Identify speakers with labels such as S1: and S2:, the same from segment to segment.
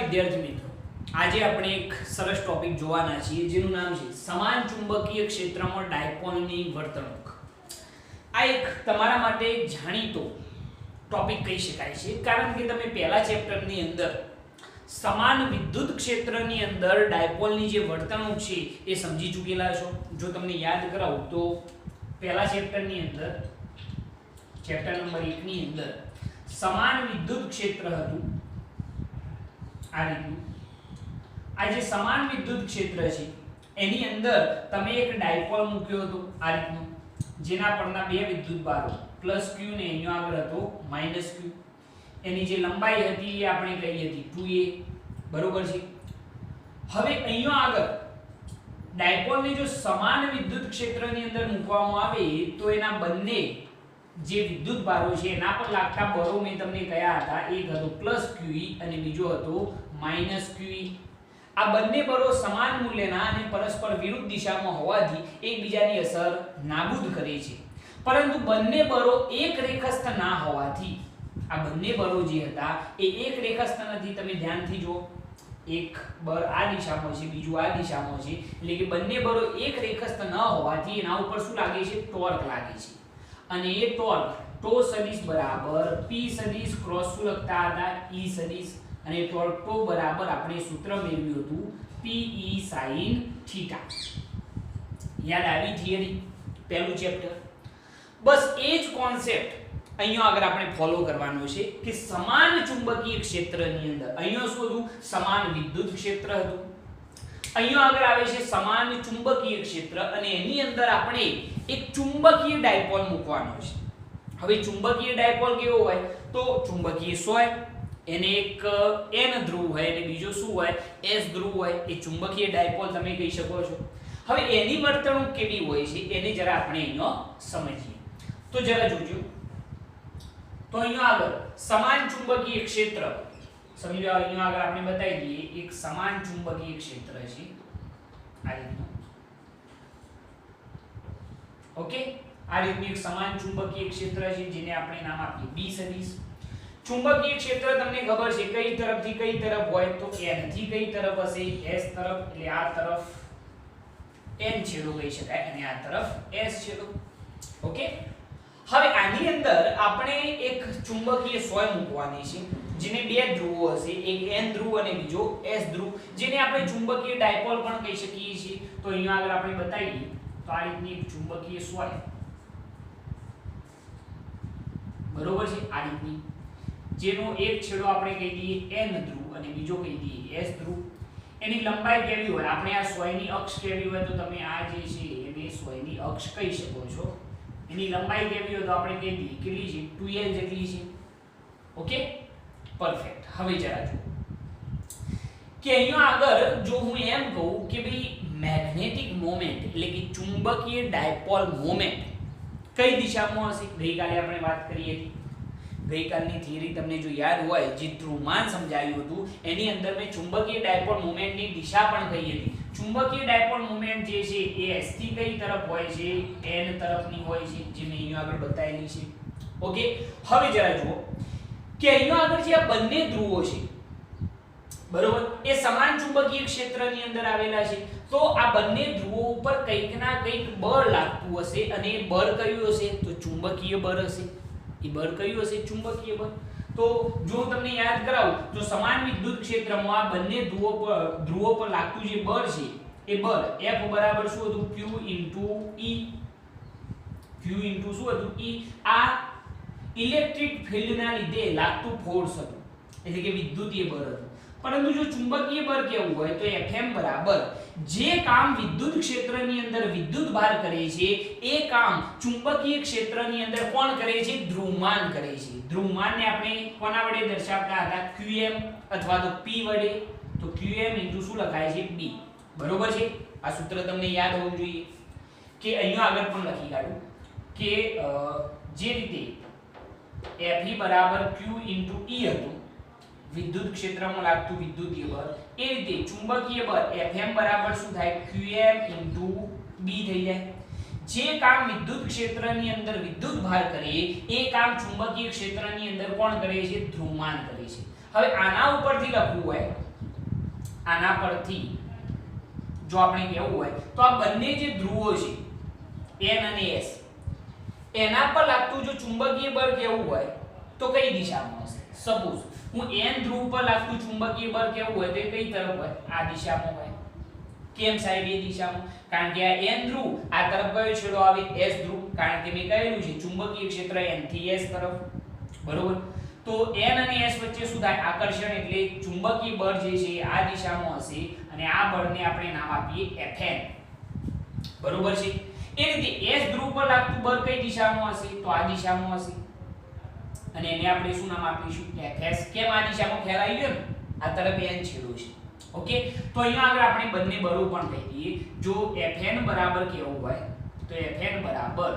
S1: વિદ્યાર્થી મિત્રો, આજે આપણે એક સરસ ટોપિક જોવાના છીએ જેનું નામ છે સમાન ચુંબકીય ક્ષેત્રમાં ડાયપોલની વર્તણૂક. આ એક તમારા માટે જાણીતો ટોપિક કહી શકાય છે, કારણ કે તમે પહેલા ચેપ્ટરની અંદર સમાન વિદ્યુત ક્ષેત્રની અંદર ડાયપોલની જે વર્તણૂક છે એ સમજી ચૂકેલા છો. જો તમને યાદ કરાવું તો પહેલા ચેપ્ટરની અંદર ચેપ્ટર નંબર 1 ની અંદર સમાન વિદ્યુત ક્ષેત્ર હતું. આ રીતનું આ જે સમાન વિદ્યુત ક્ષેત્ર છે એની અંદર તમે એક ડાયપોલ મૂક્યો હતો આ રીતનો, જેના પરના બે વિદ્યુત ભારો +q ને અહીંયા આગળ હતો -q. એની જે લંબાઈ હતી એ આપણે કહી હતી 2a, બરોબર છે. હવે અહીંયા આગળ ડાયપોલને જો સમાન વિદ્યુત ક્ષેત્રની અંદર મૂકવામાં આવે તો એના બંને જે વિદ્યુત ભારો છે એના પર લાગતા બળો મેં તમને કયા હતા, એક હતો +qe અને બીજો હતો -qe. આ બંને બળો સમાન મૂલ્યના અને પરસ્પર વિરુદ્ધ દિશામાં હોવાથી એકબીજાની અસર નાબૂદ કરે છે, પરંતુ બંને બળો એક રેખસ્થ ના હોવાથી આ બંને બળો જે હતા એ એક રેખસ્થ નથી. તમે ધ્યાનથી જુઓ, એક બળ આ દિશામાં છે, બીજું આ દિશામાં છે, એટલે કે બંને બળો એક રેખસ્થ ન હોવાથી એના ઉપર શું લાગે છે, ટોર્ક લાગે છે. અને એ ટોર્ક ટો સદિશ બરાબર p સદિશ ક્રોસ શું લખતા હતા, e સદિશ, અને ટોર્ક ટો બરાબર આપણે સૂત્ર મેળવ્યું હતું pe sin થીટા. યાદ આવી થિયરી, પહેલું ચેપ્ટર. બસ એ જ કોન્સેપ્ટ અહીંયા આગળ આપણે ફોલો કરવાનો છે કે સમાન ચુંબકીય ક્ષેત્રની અંદર અહીંયા શું હતું, સમાન વિદ્યુત ક્ષેત્ર હતું. અહીંયા આગળ આવે છે સમાન ચુંબકીય ક્ષેત્ર અને એની અંદર આપણે એક ચુંબકીય ડાયપોલ મૂકવાનો છે. હવે ચુંબકીય ડાયપોલ કેવો હોય, તો ચુંબકીય હોય, એને એક n ધ્રુવ હોય અને બીજો શું હોય, s ધ્રુવ હોય. એ ચુંબકીય ડાયપોલ તમે કહી શકો છો. હવે એની વર્તણૂક કેવી હોય છે એને જરા આપણે અહીંયા સમજીએ. તો જરા જોજો, તો અહીંયા આગળ સમાન ચુંબકીય ક્ષેત્ર સમજી લો. અહીંયા આગળ આપણે બતાવી દઈએ એક સમાન ચુંબકીય ક્ષેત્ર છે આ રીતનું. ઓકે, આ રીતનું એક સમાન ચુંબકીય ક્ષેત્ર છે જેને આપણે નામ આપીએ b સદિશ. ચુંબકીય ક્ષેત્ર તમને ખબર છે કઈ તરફથી કઈ તરફ હોય, તો n થી કઈ તરફ હશે, s તરફ. એટલે આ તરફ n છેડો કહી શકાય અને આ તરફ s છેડો. ઓકે, હવે આની અંદર આપણે એક ચુંબકીય સોય મૂકવાની છે જેને બે ધ્રુવો હશે, એક n ધ્રુવ અને બીજો s ધ્રુવ, જેને આપણે ચુંબકીય ડાયપોલ પણ કહી શકીએ છીએ. તો અહીંયા આગળ આપણે બતાવીએ તો આ રીતની એક ચુંબકીય સોય, બરોબર છે, આ રીતની, જેનો એક છેડો આપણે કહી દઈએ n ધ્રુવ અને બીજો કહી દઈએ s ધ્રુવ. એની લંબાઈ કેવી હોય, આપણે આ સોયની અક્ષ કેવી હોય, તો તમે આ જે છે એને સોયની અક્ષ કહી શકો છો. એની લંબાઈ કેવી હોય તો આપણે કહી દઈએ કેટલી છે, 2l જેટલી છે. Okay, perfect. હવે જરા જુઓ કે અહીંયા આગળ જો હું એમ કહું કે ભાઈ મેગ્નેટિક મોમેન્ટ એટલે કે ચુંબકીય ડાયપોલ મોમેન્ટ કઈ દિશામાં હશે. ગઈકાલે આપણે વાત કરી હતી, ગઈકાલની થિયરી તમને જો યાદ હોય, જે ધ્રુવમાન સમજાવ્યું હતું એની અંદર મેં ચુંબકીય ડાયપોલ મોમેન્ટની દિશા પણ કહી હતી. ચુંબકીય ડાયપોલ મોમેન્ટ જે છે એ s થી કઈ તરફ હોય છે, n તરફની હોય છે, જે મેં અહીંયા આગળ બતાવેલી છે. ઓકે, હવે જરા જુઓ કે અહીંયા આગળ જે આ બંને ધ્રુવો છે, બરોબર, એ સમાન ચુંબકીય ક્ષેત્રની અંદર આવેલા છે. તો આ બંને ધ્રુવો ઉપર કંઈક ના કંઈક બળ લાગતું હશે અને એ બળ કયું હશે, તો ચુંબકીય બળ હશે. એ બળ કયું હશે, ચુંબકીય બળ. તો જો તમને યાદ કરાવું તો સમાન વિદ્યુત ક્ષેત્રમાં આ બંને ધ્રુવો પર લાગતું જે બળ છે એ બળ F બરાબર શું હતું, Q * E. Q * શું હતું, E. આ ઇલેક્ટ્રિક ફિલ્ડના લીધે લાગતું ફોર્સ હતું, એટલે કે વિદ્યુતીય બળ હતું. પરંતુ જો ચુંબકીય બળ કેવું હોય તો Fm બરાબર જે કામ વિદ્યુત ક્ષેત્રની અંદર વિદ્યુત ભાર કરે છે એ કામ ચુંબકીય ક્ષેત્રની અંદર કોણ કરે છે, ધ્રુવમાન કરે છે. ધ્રુવમાનને આપણે કોના વડે દર્શાવતા હતા, Qm અથવા તો P વડે. તો Qm * શું લખાય છે, B, બરોબર છે. આ સૂત્ર તમને યાદ હોવું જોઈએ કે અહીંયા આગળ પણ લખી કાઢું કે જે રીતે Fe બરાબર Q * E હતું વિદ્યુત ક્ષેત્રમાં લાગતું વિદ્યુતીય બળ, એ રીતે ચુંબકીય બળ Fm બરાબર શું થાય, Qm * B થઈ જાય. જે કામ વિદ્યુત ક્ષેત્રની અંદર વિદ્યુત ભાર કરે એ કામ ચુંબકીય ક્ષેત્રની અંદર કોણ કરે છે, ધ્રુવમાન કરે છે. હવે આના ઉપરથી લખવું હોય આના પરથી જો આપણે કહેવું હોય તો આ બંને જે ધ્રુવો છે n અને s એના પર લાગતું જો ચુંબકીય બળ કેવું હોય તો કઈ દિશામાં હશે? સપોઝ હું n ધ્રુવ પર લાગતું ચુંબકીય બળ કેવું હોય તો એ કઈ તરફ હોય? આ દિશામાં હોય. કેમ સાહેબ એ દિશામાં? કારણ કે આ n ધ્રુવ આ તરફ કયો છેડો આવે? s ધ્રુવ. કારણ કે મેં કહેલું છે ચુંબકીય ક્ષેત્ર n થી s તરફ. બરોબર. તો n અને s વચ્ચે શું થાય? આકર્ષણ. એટલે ચુંબકીય બળ જે છે આ દિશામાં હશે અને આ બળને આપણે નામ આપીએ Fn. બરોબર છે. એ રીતે s ધ્રુવ પર લાગતું બળ કઈ દિશામાં હશે? તો આ દિશામાં હશે અને એને આપણે શું નામ આપીશું? Fs. કેમ આ દિશામાં? ખ્યાલ આવી ગયો ને? આ તરફ n છેડો છે. ઓકે. તો અહીંયા આગળ આપણે બંને બળો પણ કહી દઈએ. જો Fn બરાબર કેવું હોય તો Fn બરાબર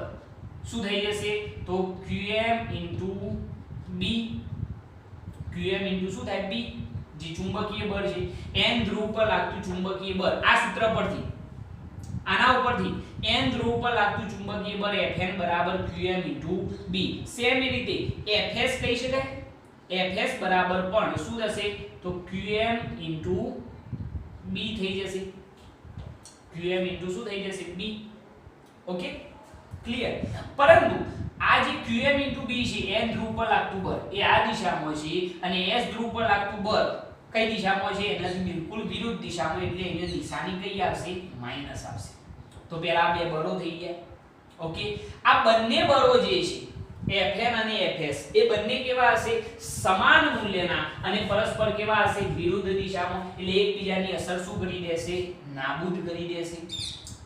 S1: શું થઈ જશે? તો qm b. qm શું થાય? b. જે ચુંબકીય બળ છે n ધ્રુવ પર લાગતું ચુંબકીય બળ આ સૂત્ર પરથી આના ઉપરથી n ધ્રુવ પર લાગતું ચુંબકીય બળ Fn બરાબર qm b. સેમ રીતે Fs કહી શકાય. Fs બરાબર પણ શું થશે? તો qm b થઈ જશે. qm શું થઈ જશે? b. Okay, clear. પરંતુ આ જે qm b છે n ધ્રુવ પર લાગતું બળ એ આ દિશામાં છે અને s ધ્રુવ પર લાગતું બળ કઈ દિશામાં છે? એનાથી બિલકુલ વિરુદ્ધ દિશામાં. એટલે અહીંયા નિશાની કઈ આવશે? માઈનસ આવશે. તો પહેલા આ બે બળો થઈ ગયા. ઓકે. આ બંને બળો જે છે Fn અને Fs એ બંને કેવા હશે? સમાન મૂલ્યના અને પરસ્પર કેવા હશે? વિરુદ્ધ દિશામાં. એટલે એકબીજાની અસર શું કરી દેશે? નાબૂદ કરી દેશે.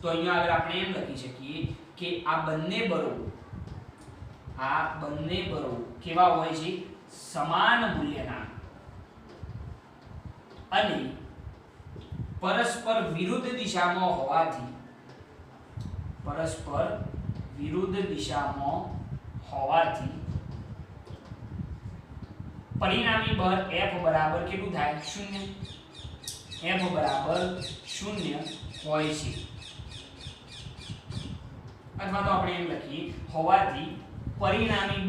S1: તો અહીંયા આગળ આપણે એમ લખી શકીએ કે આ બંને બળો કેવા હોય છે? સમાન મૂલ્યના અને પરસ્પર વિરુદ્ધ દિશામાં હોવાથી પરિણામી બળ F બરાબર કેટલું થાય? 0. F બરાબર 0 હોય છે. અથવા તો આપણે એમ લખીએ હોવાથી પરિણામી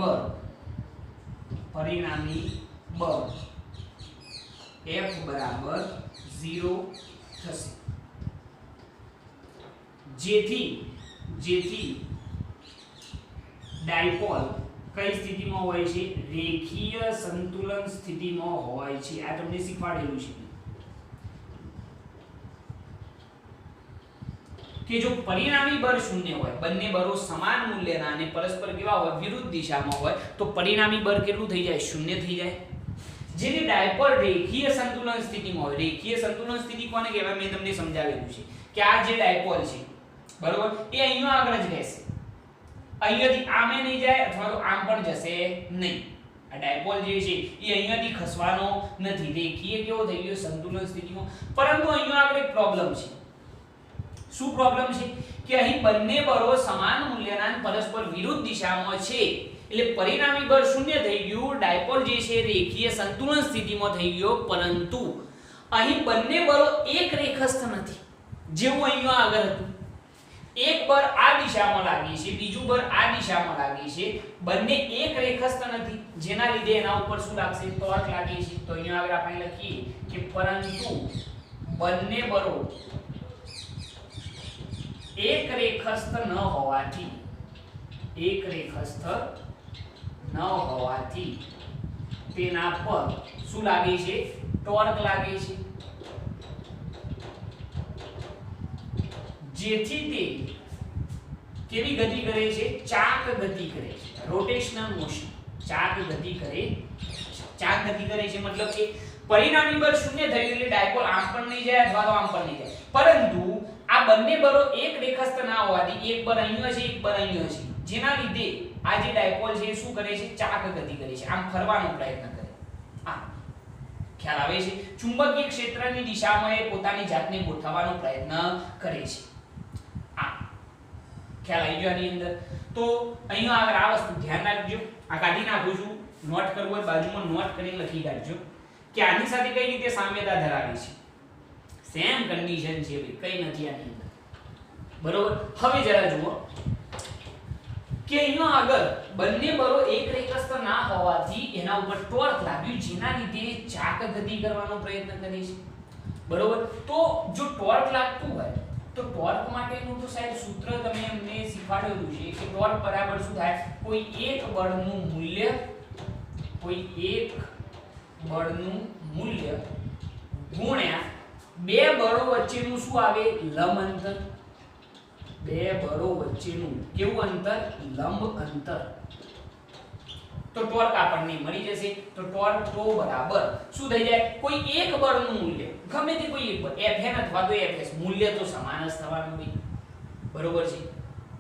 S1: બળ F બરાબર 0 થશે. જેથી ડાયપોલ કઈ સ્થિતિમાં હોય છે? રેખીય સંતુલન સ્થિતિમાં હોય છે. આ તમને શીખવાડેલું છે કે જો પરિણામી બળ 0 હોય, બંને બળો સમાન મૂલ્યના અને પરસ્પર કેવા હોય? વિરુદ્ધ દિશામાં હોય, તો પરિણામી બળ કેટલું થઈ જાય? 0 થઈ જાય. જેની ડાયપોલ રેખીય સંતુલન સ્થિતિમાં હોય. રેખીય સંતુલન સ્થિતિ કોને કહેવાય? મેં તમને સમજાવેલું છે કે આ જે ડાયપોલ છે બરોબર એ અહીંયા આગળ જ રહેશે. અહીંયાથી આમે નહીં જાય અથવા તો આમ પણ જશે નહીં. આ ડાયપોલ જે છે એ અહીંયાથી ખસવાનો નથી. રેખીય કેવો થઈ ગયો? સંતુલન સ્થિતિમાં. પરંતુ અહીંયા આગળ એક પ્રોબ્લેમ છે. શું પ્રોબ્લેમ છે? કે અહીં બંને બળો સમાન મૂલ્યના અને પરસ્પર વિરુદ્ધ દિશામાં છે. એટલે પરિણામી બળ 0 થઈ ગયું. ડાયપોલ જે છે રેખીય સંતુલન સ્થિતિમાં થઈ ગયો. પરંતુ અહીં બંને બળો એક રેખસ્થ નથી. જેવું અહીંયા આગળ હતું. એક બળ આ દિશામાં લાગે છે, બીજું બળ આ દિશામાં લાગે છે. બંને એક રેખસ્થ નથી, જેના લીધે એના ઉપર શું લાગશે? ટોર્ક લાગે છે. તો અહીંયા આગળ આપણે લખીએ કે પરંતુ બંને બળો એક રેખસ્થ ન હોવાથી તેના પર શું લાગે છે? ટોર્ક લાગે છે. જેથી તે કેવી ગતિ કરે છે? ચાક ગતિ કરે છે. Rotational motion. ચાક ગતિ કરે છે મતલબ કે પરિણામી બળ 0 થયું એટલે ડાયપોલ આમ પણ નહીં જાય અથવા તો આમ પણ નહીં જાય. પરંતુ આ બંને બળો એક રેખસ્થ ના હોવાથી એક બળ અહીંયા છે, એક બળ અહીંયા છે, જેના લીધે આ જે ડાયપોલ છે શું કરે છે? ચાક ગતિ કરે છે. આમ ફરવાનો પ્રયત્ન કરે. આ ખ્યાલ આવે છે? ચુંબકીય ક્ષેત્રની દિશામાં એ પોતાની જાતને ગોઠવવાનો પ્રયત્ન કરે છે. ખ્યાલ આવી ગયો આની અંદર? તો અહીંયા આગળ આ વસ્તુ ધ્યાન રાખજો. આ કાઢી નાખું છું. નોટ કરવું હોય બાજુમાં નોટ કરીને લખી કાઢજો કે આની સાથે કઈ રીતે સામ્યતા ધરાવે છે. સેમ કન્ડિશન છે ભાઈ, કઈ નથી આની અંદર. બરોબર. હવે જરા જુઓ કે અહીંયા આગળ બંને બળો એક રેખસ્થ ના હોવાથી એના ઉપર ટોર્ક લાગ્યું, જેના લીધે ચાક ગતિ કરવાનો પ્રયત્ન કરે છે. બરોબર. તો જો ટોર્ક લાગતું હોય તો ટોર્ક માટેનું તો સાહેબ સૂત્ર તમે અમને શીખવાડેલું છે કે ટોર્ક બરાબર શું થાય, કોઈ એક બળનું મૂલ્ય ગુણ્યા બે બળો વચ્ચેનું શું આવે, લંબ અંતર. બે બળો વચ્ચેનું કેવું અંતર, લંબ અંતર. તો ટોર્ક આપણને મળી જશે. તો ટોર્ક તો બરાબર શું થઈ જાય, કોઈ એક બળનું મૂલ્ય, ગમે તે કોઈ એક બળ, Fn અથવા તો Fs, મૂલ્ય તો સમાન જ થવાનું હોય. બરોબર છે.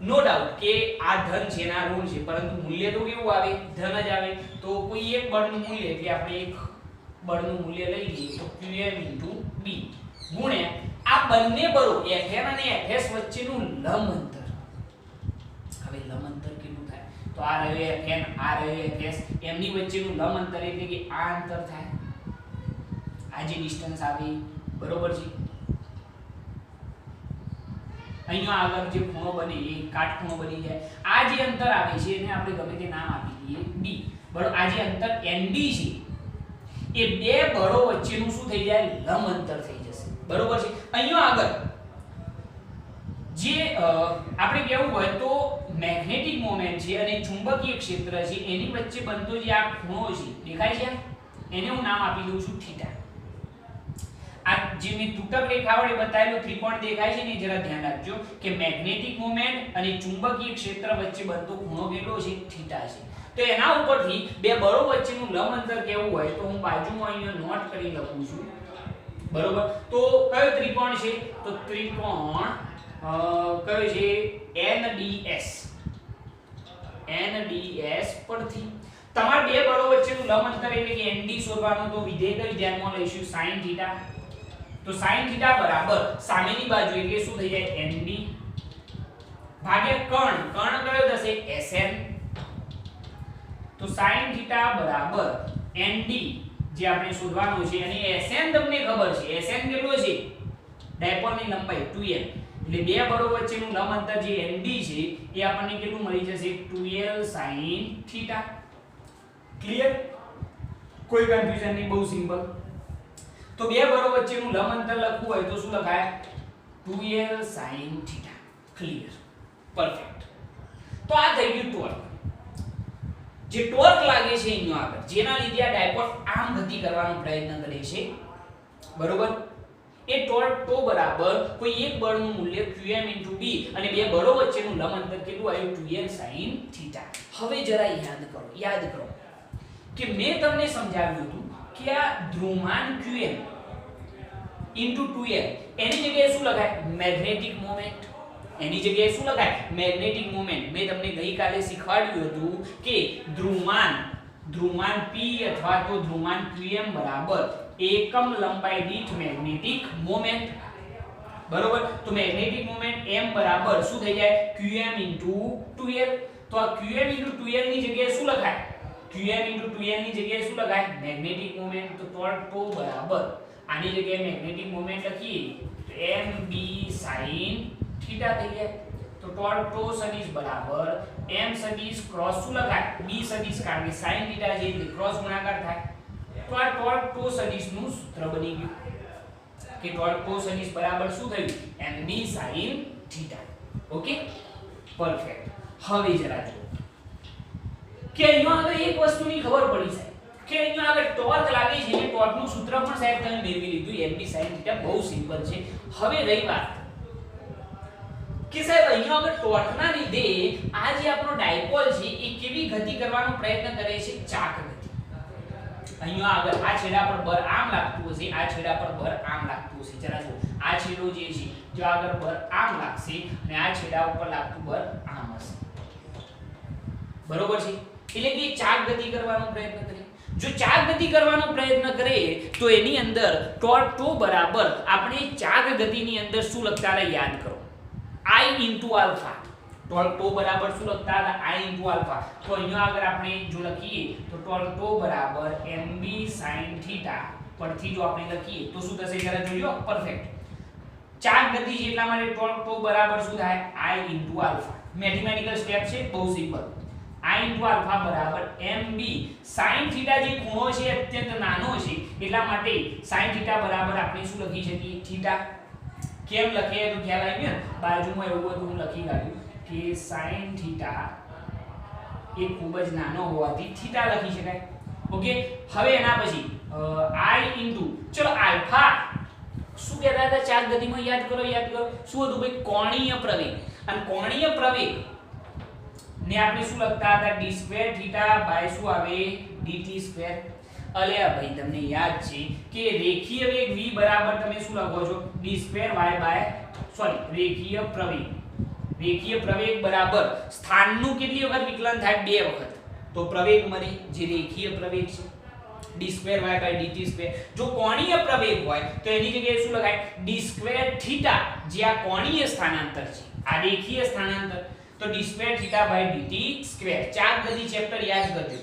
S1: નો ડાઉટ કે આ ધન છે ને આ ઋણ છે, પરંતુ મૂલ્ય તો કેવું આવે, ધન જ આવે. તો કોઈ એક બળનું મૂલ્ય એટલે આપણે એક બળનું મૂલ્ય લઈ લઈએ તો Qm * B ગુણ્યા આ બંને બળો Fn અને Fs વચ્ચેનું લંબ અંતર. હવે લંબ અંતર કેટલું થાય, તો આ રહ્યો Fn, આ રહ્યો Fs, એમની વચ્ચેનું લંબ અંતર એટલે કે આ અંતર થાય, આ જે ડિસ્ટન્સ આવે. બરોબર છે. અહીંયા આગળ જે ખૂણો બને એ કાટખૂણો બની જાય. આ જે અંતર આવે છે એને આપણે ગમે તે નામ આપી દઈએ d. બરોબર. આ જે અંતર ND છે એ બે બળો વચ્ચેનું શું થઈ જાય, લંબ અંતર થઈ જશે. બરોબર છે. અહીંયા આગળ જે આપણે કેવું હોય તો મેગ્નેટિક મોમેન્ટ છે અને ચુંબકીય ક્ષેત્ર છે એની વચ્ચે બનતો જે આ ખૂણો છે દેખાય છે, એને હું નામ આપી દઉં છું થીટા. આ જે મેં તૂટક રેખા વડે બતાવેલો ત્રિકોણ દેખાય છે ને, જરા ધ્યાન રાખજો કે મેગ્નેટિક મોમેન્ટ અને ચુંબકીય ક્ષેત્ર વચ્ચે બનતો ખૂણો કેટલો છે, થીટા છે. તો એના ઉપરથી બે બળો વચ્ચેનું લંબ અંતર કેવું હોય તો હું બાજુમાં અહીંયા નોટ કરી લખું છું. બરોબર. તો કયો ત્રિકોણ છે, તો ત્રિકોણ કયો છે, NDS પરથી તમારે બે બળો વચ્ચેનું લંબ અંતર એટલે કે ND શોધવાનું. તો વિધેય કઈ ધ્યાનમાં લઈશું, sin થીટા. તો sin થીટા બરાબર સામેની બાજુ એટલે શું થઈ જાય, ND ભાગ્યા કર્ણ કયો થશે, SN. તો sin થીટા બરાબર ND જે આપણે શોધવાનું છે અને SN તમને ખબર છે, SN કેટલો છે, ડાયપોલની લંબાઈ 2l. એટલે બે બળો વચ્ચેનું લંબ અંતર જે ND છે એ આપણને કેટલું મળી જશે, 2l sin થીટા. ક્લિયર? કોઈ કન્ફ્યુઝન નહીં, બહુ સિમ્પલ. તો બે બળો વચ્ચેનું લંબ અંતર લખવું હોય તો શું લખાય, 2l sin theta. Clear? Perfect. તો આ થઈ ગયું ટોર્ક. જે ટોર્ક લાગે છે અહીંયા આગળ, જેના લીધે આ ડાયપોલ આમ ગતિ કરવાનો પ્રયત્ન કરે છે. બરોબર. એ ટોર્ક તો બરાબર કોઈ એક બળનું મૂલ્ય Qm * B અને બે બળો વચ્ચેનું લંબ અંતર કેટલું આવ્યું, 2l sin થીટા. હવે જરા યાદ કરો કે મેં તમને સમજાવ્યું હતું કે આ ધ્રુવમાન Qm * 2l એની જગ્યાએ શું લખાય, મેગ્નેટિક મોમેન્ટ. એની જગ્યાએ શું લખાય, મેગ્નેટિક મોમેન્ટ. મેં તમને ગઈકાલે શીખવાડ્યું હતું કે ધ્રુવમાન P અથવા તો ધ્રુવમાન Qm બરાબર એકમ લંબાઈ દીઠ મેગ્નેટિક મોમેન્ટ. બરોબર. તો મેગ્નેટિક મોમેન્ટ m બરાબર શું થઈ જાય, Qm * 2l. તો આ Qm * 2l ની જગ્યાએ શું લખાય, Qm * 2l ની જગ્યાએ શું લખાય, મેગ્નેટિક મોમેન્ટ. તો ટોર્ક તો બરાબર આની જગ્યાએ મેગ્નેટિક મોમેન્ટ લખીએ તો mb sin થીટા થઈ જાય. તો ટોર્ક તો સદિશ બરાબર m સદિશ ક્રોસ શું લખાય, b સદિશ, કારણ કે sin થીટા છે એટલે ક્રોસ ગુણાકાર થાય. તો આ ટોર્ક તો સદિશનું સૂત્ર બની ગયું કે ટોર્ક તો સદિશ બરાબર શું થયું, mb sin theta. Okay, perfect. હવે જરા જુઓ કે અહીંયા આગળ એક વસ્તુની ખબર પડી સાહેબ કે અહીંયા આગળ ટોર્ક લાગે છે અને ટોર્કનું સૂત્ર પણ સાહેબ તમે મેળવી લીધું, mb sin થીટા. બહુ સિમ્પલ છે. હવે રહી વાત કે સાહેબ અહીંયા આગળ ટોર્કના લીધે આ જે આપણો ડાયપોલ છે એ કેવી ગતિ કરવાનો પ્રયત્ન કરે છે, ચાક ગતિ. અહીંયા આગળ આ છેડા પર બળ આમ લાગતું હશે, આ છેડા પર બળ આમ લાગતું હશે. જરા જુઓ, આ છેડો જે છે જો આગળ બળ આમ લાગશે અને આ છેડા ઉપર લાગતું બળ આમ હશે. બરોબર છે. એટલે કે ચાક ગતિ કરવાનો પ્રયત્ન કરે. જો ચાક ગતિ કરવાનો પ્રયત્ન કરે તો એની અંદર ટોર્ક તો બરાબર આપણે ચાક ગતિની અંદર શું લખતા હતા, યાદ કરો, I * આલ્ફા. ટોર્ક તો બરાબર શું લખતા હતા, I * આલ્ફા. તો અહીંયા આગળ આપણે જો લખીએ તો ટોર્ક તો બરાબર mb sin થીટા પરથી જો આપણે લખીએ તો શું થશે, જરા જોજો. પરફેક્ટ. ચાક ગતિ છે એટલા માટે ટોર્ક તો બરાબર શું થાય, I * આલ્ફા. મેથેમેટિકલ સ્ટેપ છે, બહુ સિમ્પલ. I into alpha બરાબર mb sin થીટા જે ખૂણો છે અત્યંત નાનો છે એટલા માટે sin થીટા બરાબર આપણે શું લખી શકીએ થીટા કેમ લખીએ તો ખ્યાલ આવી ગયો ને બાજુમાં એવું બધું હું લખી કાઢ્યું કે sin થીટા એ ખૂબ જ નાનો હોવાથી થીટા લખી શકાય ઓકે હવે એના પછી I into ચલો આલ્ફા શું કહેતા હતા ચાર ગતિમાં યાદ કરો શું હતું ભાઈ કોણીય પ્રવેગ અને કોણીય પ્રવેગ ને આપણે શું લખતા હતા d2 થીટા બાય શું આવે dt2 અલ્યા ભાઈ તમને યાદ છે કે રેખીય વેગ v બરાબર તમે શું લખો છો d2y બાય રેખીય પ્રવેગ બરાબર સ્થાનનું કેટલી વખત વિકલન થાય બે વખત તો પ્રવેગ મળે જે રેખીય પ્રવેગ છે d2y બાય dt2 જો કોણીય પ્રવેગ હોય તો એની જગ્યાએ શું લખાય d2 થીટા જે આ કોણીય સ્થાનાંતર છે આ રેખીય સ્થાનાંતર તો d2 થીટા બાય dt2 ચાર ગતિ ચેપ્ટર યાદ કરજો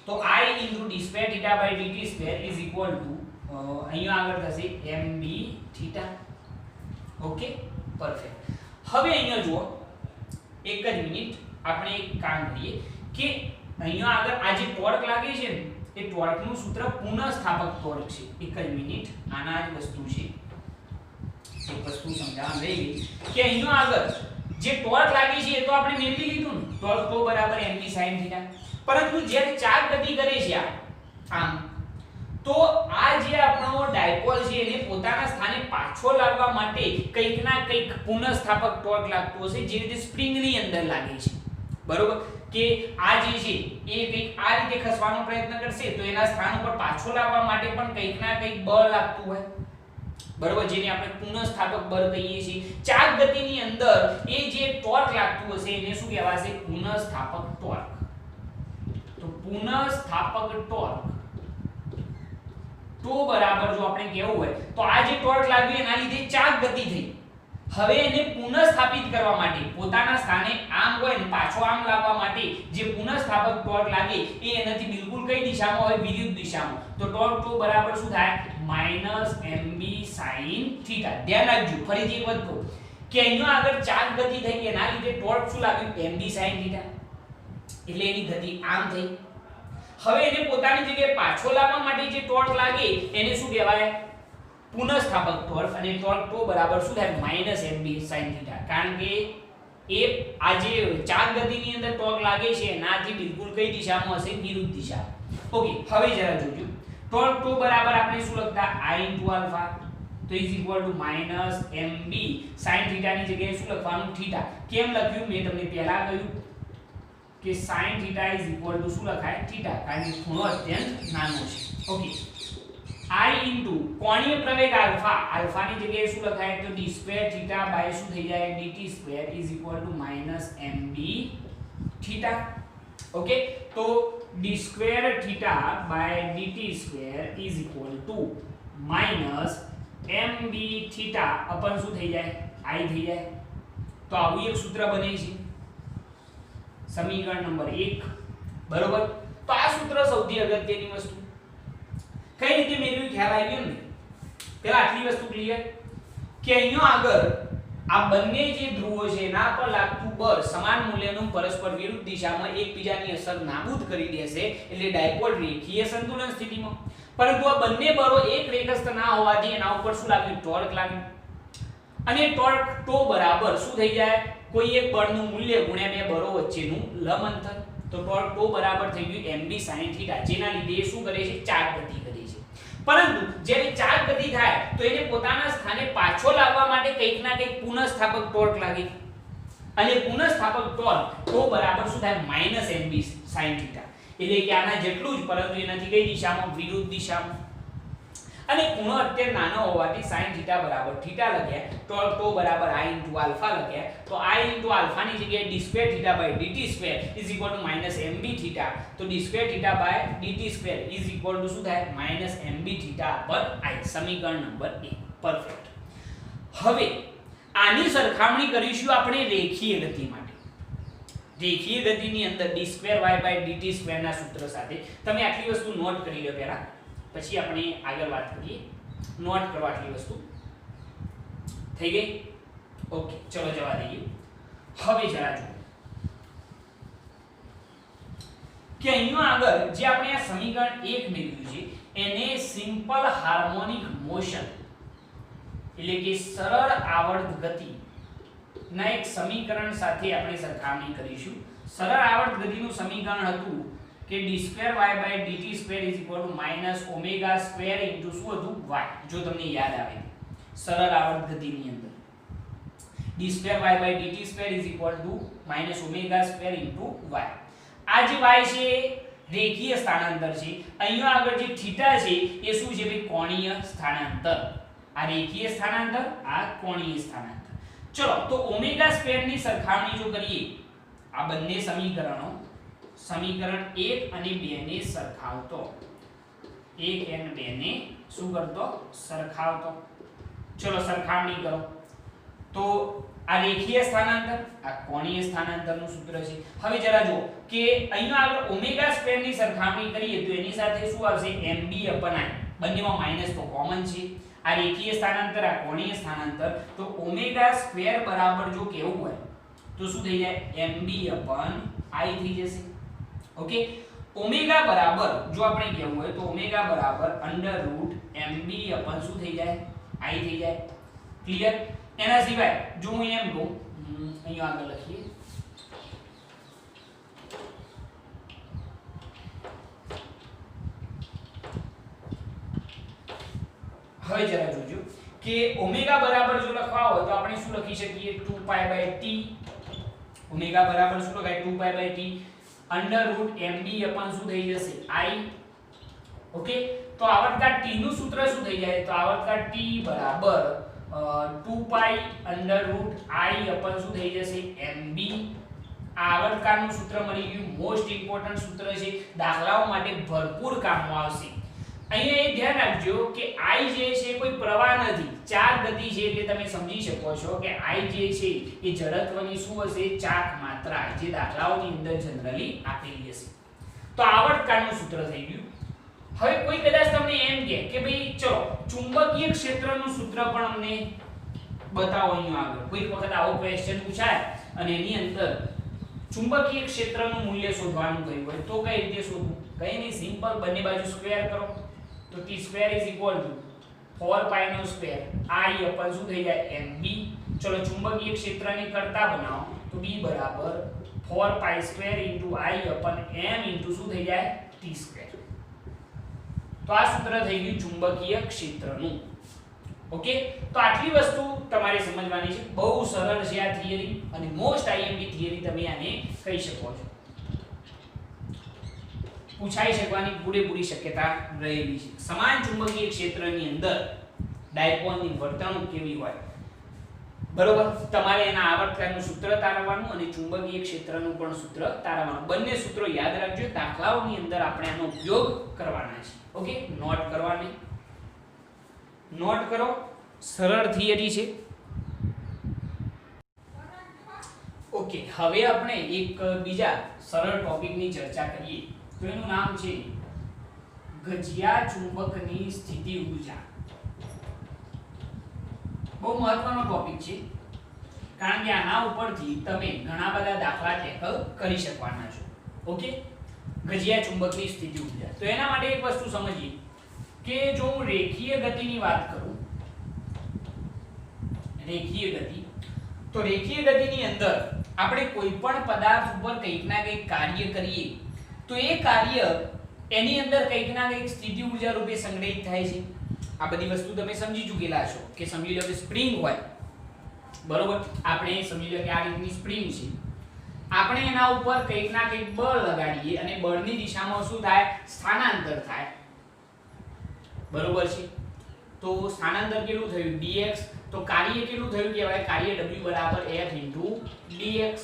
S1: તો I into d2 theta by dt2 is equal to અહીંયા આગળ થશે mb થીટા ઓકે પરફેક્ટ હવે અહીંયા જુઓ એક જ મિનિટ આપણે એક કામ કરીએ કે અહીંયા આગળ આ જે ટોર્ક લાગે છે ને એ ટોર્કનું સૂત્ર પુનઃસ્થાપક ટોર્ક છે એક જ મિનિટ આના જ વસ્તુ છે એક વસ્તુ સમજાવવા રહી ગઈ કે અહીંયા આગળ જે ટોર્ક લાગે છે એ તો આપણે મેળવી લીધું ને ટોર્ક તો બરાબર mb sin થીટા પરંતુ જ્યારે ચાર ગતિ કરે છે આમ તો આ જે આપણો ડાયપોલ છે એને પોતાના સ્થાને પાછો લાવવા માટે કંઈક ના કંઈક પુનઃસ્થાપક ટોર્ક લાગતો હશે જે રીતે સ્પ્રિંગની અંદર લાગે છે બરોબર કે આ જે છે એ કંઈક આ રીતે ખસવાનો પ્રયત્ન કરશે તો એના સ્થાન ઉપર પાછો લાવવા માટે પણ કંઈક ના કંઈક બળ લાગતું હોય બરોબર જેને આપણે પુનઃસ્થાપક બળ કહીએ છીએ ચાર ગતિની અંદર એ જે ટોર્ક લાગતું હશે એને શું કહેવાશે પુનઃસ્થાપક ટોર્ક તો પુનઃસ્થાપક ટોર્ક તો બરાબર જો આપણે કહેવું હોય તો આ જે ટોર્ક લાગ્યું એના લીધે ચાર ગતિ થઈ હવે એને પુનઃસ્થાપિત કરવા માટે પોતાના સ્થાને આમ હોય ને પાછો આમ લાવવા માટે જે પુનઃસ્થાપક ટોર્ક લાગે એ એનાથી બિલકુલ કઈ દિશામાં હોય વિરુદ્ધ દિશામાં તો ટોર્ક તો બરાબર શું થાય -mb sin થીટા ધ્યાન રાખજો ફરીથી એક વાત કહું કે અહીંયા આગળ ચાર ગતિ થઈ એના લીધે ટોર્ક શું લાગ્યું mb sin થીટા એટલે એની ગતિ આમ થઈ હવે એને પોતાની જગ્યાએ પાછો લાવવા માટે જે ટોર્ક લાગે એને શું કહેવાય પુનઃસ્થાપક ટોર્ક અને ટોર્ક તો બરાબર શું થાય -mb sin થીટા કારણ કે એ આ જે ચાર ગતિની અંદર ટોર્ક લાગે છે એનાથી બિલકુલ કઈ દિશામાં હશે વિરુદ્ધ દિશા ઓકે હવે જરા જોજો ટોર્ક તો બરાબર આપણે શું લખતા I into alpha તો is equal to -mb sin theta ની જગ્યાએ શું લખવાનું થીટા કેમ લખ્યું મેં તમને પહેલા કહ્યું કે sin theta is equal to શું લખાય થીટા કારણ કે ખૂણો અત્યંત નાનો છે ઓકે I into કોણીય પ્રવેગ આલ્ફા ની જગ્યાએ શું લખાય તો d2 થીટા બાય શું થઈ જાય dt2 is equal to -mb theta okay તો d2 theta by dt2 is equal to -mb theta અપન શું થઈ જાય I થઈ જાય તો આવું એક સૂત્ર બને છે સમીકરણ નંબર 1 બરોબર તો આ સૂત્ર સૌથી અગત્યની વસ્તુ કઈ રીતે મેળવ્યું ખ્યાલ આવી ગયો ને પહેલા આટલી વસ્તુ ક્લિયર કે અહીંયા આગળ આ બંને જે ધ્રુવો છે એના પર લાગતું બળ સમાન મૂલ્યનું પરસ્પર વિરુદ્ધ દિશામાં એકબીજાની અસર નાબૂદ કરી દેશે એટલે ડાયપોલ રેખીય સંતુલન સ્થિતિમાં પરંતુ આ બંને બળો એક રેખસ્થ ના હોવાથી એના ઉપર શું લાગ્યું ટોર્ક લાગ્યું અને ટોર્ક તો બરાબર શું થઈ જાય કોઈ એક બળનું મૂલ્ય ગુણ્યા બે બળો વચ્ચેનું લંબ અંતર તો ટોર્ક તો બરાબર થઈ ગયું mb sin થીટા જેના લીધે શું કરે છે ચાર ગતિ કરે છે પરંતુ જ્યારે ચાર ગતિ થાય તો એને પોતાના સ્થાને પાછો લાવવા માટે કંઈક ના કંઈક પુનઃસ્થાપક ટોર્ક લાગે અને પુનઃસ્થાપક ટોર્ક તો બરાબર શું થાય -mb sin થીટા એટલે કે આના જેટલું જ પરંતુ એનાથી કઈ દિશામાં વિરુદ્ધ દિશામાં અને ખૂણો અત્યંત નાનો હોવાથી sin થીટા બરાબર થીટા લખ્યા ટોર્ક તો બરાબર I into alpha લખ્યા તો I into alpha ની જગ્યાએ d2 theta by dt2 is equal to -mb theta તો d2 theta by dt2 is equal to શું થાય -mb થીટા પર I સમીકરણ નંબર 1 પરફેક્ટ હવે આની સરખામણી કરીશું આપણે રેખીય ગતિ માટે રેખીય ગતિની અંદર d2y by dt2 ના સૂત્ર સાથે તમે આટલી વસ્તુ નોટ કરી લો પહેલા પછી આપણે આગળ વાત કરીએ નોટ કરવા આટલી વસ્તુ થઈ ગઈ ઓકે ચલો જવા દઈએ હવે જરા જુઓ કે અહીંયા આગળ જે આપણે આ સમીકરણ 1 મેળવ્યું છે એને સિમ્પલ હાર્મોનિક મોશન એટલે કે સરળ આવર્ત ગતિ ના એક સમીકરણ સાથે આપણે સરખામણી કરીશું. સરળ આવર્ત ગતિનું સમીકરણ હતું કે d2y/dt2 -omega² શું હતું y. જો તમને યાદ આવે સરળ આવર્ત ગતિની અંદર d2y/dt2 -omega² y. આ જે y છે રેખીય સ્થાનાંતર છે. અહીંયા આગળ જે થીટા છે એ શું છે ભાઈ કોણીય સ્થાનાંતર. આ રેખીય સ્થાનાંતર, આ કોણીય સ્થાનાંતર. ચલો તો omega² ની સરખામણી જો કરીએ આ બંને સમીકરણો સમીકરણ 1 અને 2 ને સરખાવતો 1 અને 2 ને શું કરતો સરખાવતો. ચલો સરખામણી કરો તો આ રેખીય સ્થાનાંતર, આ કોણીય સ્થાનાંતરનું સૂત્ર છે. હવે જરા જો કે અહીંયા આગળ omega² ની સરખામણી કરીએ તો એની સાથે શું આવશે mb/i. બંનેમાં માઈનસ તો કોમન છે. આ રેખીય સ્થાનાંતર, આ કોણીય સ્થાનાંતર, તો omega² બરાબર જો કેવું હોય તો શું થઈ જાય mb/i થઈ જશે. ઓકે, ઓમેગા બરાબર જો આપણે કહેવું હોય તો ઓમેગા બરાબર √mb/ શું થઈ જાય i થઈ જાય. ક્લિયર? એના સિવાય જો હું એમ કહું અહીંયા આગળ લખીએ હવે જરા જોજો કે ઓમેગા બરાબર જો લખવા હોય તો આપણે શું લખી શકીએ 2π/t. ઓમેગા બરાબર શું લખાય 2π/t √mb/ શું થઈ જશે i. ઓકે, તો આવર્તકાળ t નું સૂત્ર શું થઈ જાય તો આવર્તકાળ t બરાબર 2π √i/ શું થઈ જશે mb. આ આવર્તકાળનું સૂત્ર મળી ગયું. મોસ્ટ ઇમ્પોર્ટન્ટ સૂત્ર છે, દાખલાઓ માટે ભરપૂર કામમાં આવશે. અહીંયા એ ધ્યાન રાખજો કે i જે છે કોઈ પ્રવાહ નથી, ચાક ગતિ છે. એટલે તમે સમજી શકો છો કે i જે છે એ જડત્વની શું હશે ચાક માત્રા, જે દાખલાઓની અંદર જનરલી આપેલી હશે. તો આવર્તકાળનું સૂત્ર થઈ ગયું. હવે કોઈ કદાચ તમને એમ કે ભાઈ ચલો ચુંબકીય ક્ષેત્રનું સૂત્ર પણ અમને બતાવો. અહીંયા આગળ કોઈ વખત આવો ક્વેશ્ચન પૂછાય અને એની અંદર ચુંબકીય ક્ષેત્રનું મૂલ્ય શોધવાનું કહ્યું હોય તો કઈ રીતે શોધવું? કઈ નહીં, સિમ્પલ બંને બાજુ સ્ક્વેર કરો તો t² = 4π² i/ શું થઈ જાય mb. ચલો ચુંબકીય ક્ષેત્રને કરતા બનાવો તો b બરાબર 4π² i/m શું થઈ જાય t². તો આ સૂત્ર થઈ ગયું ચુંબકીય ક્ષેત્રનું. ઓકે, તો આટલી વસ્તુ તમારે સમજવાની છે. બહુ સરળ છે આ થિયરી અને મોસ્ટ IMP થિયરી તમે આને કહી શકો છો. પૂછાઈ શકવાની પૂરેપૂરી શક્યતા રહેલી છે. સમાન ચુંબકીય ક્ષેત્રની અંદર ડાયપોલની વર્તણૂક કેવી હોય, બરોબર? તમારે એના આવર્તકાળનું સૂત્ર તારવવાનું અને ચુંબકીય ક્ષેત્રનું પણ સૂત્ર તારવવાનું. બંને સૂત્રો યાદ રાખજો. દાખલાઓની અંદર આપણે આનો ઉપયોગ કરવાના છે. ઓકે, નોટ કરવાની, નોટ કરો. સરળ થિયરી છે. ઓકે, હવે આપણે એક બીજા સરળ ટોપિકની ચર્ચા કરીએ તો એનું નામ છે ગજિયા ચુંબકની સ્થિતિ ઊર્જા. બહુ મહત્વનો ટોપિક છે કારણ કે આના ઉપરથી તમે ઘણા બધા દાખલા ટેકલ કરી શકવાના છો. ઓકે, ગજિયા ચુંબકની સ્થિતિ ઊર્જા. તો એના માટે એક વસ્તુ સમજીએ કે જો હું રેખીય ગતિની વાત કરું, રેખીય ગતિ, તો રેખીય ગતિની અંદર આપણે કોઈ પણ પદાર્થ ઉપર કંઈક ના કંઈક કાર્ય કરીએ તો એ કાર્ય એની અંદર કંઈક ના કંઈક સ્થિતિ ઊર્જા રૂપે સંગ્રહિત થાય છે. આ બધી વસ્તુ તમે સમજી ચૂકેલા છો કે સમજી લો કે સ્પ્રિંગ હોય, બરોબર? આપણે સમજી લો કે આ રીતની સ્પ્રિંગ છે. આપણે એના ઉપર કંઈક ના કંઈક બળ લગાડીએ અને બળની દિશામાં શું થાય? સ્થાનાંતર થાય, બરોબર છે? તો સ્થાનાંતર કેટલું થયું? dx. તો કાર્ય કેટલું થયું કહેવાય? કાર્ય w બરાબર f dx,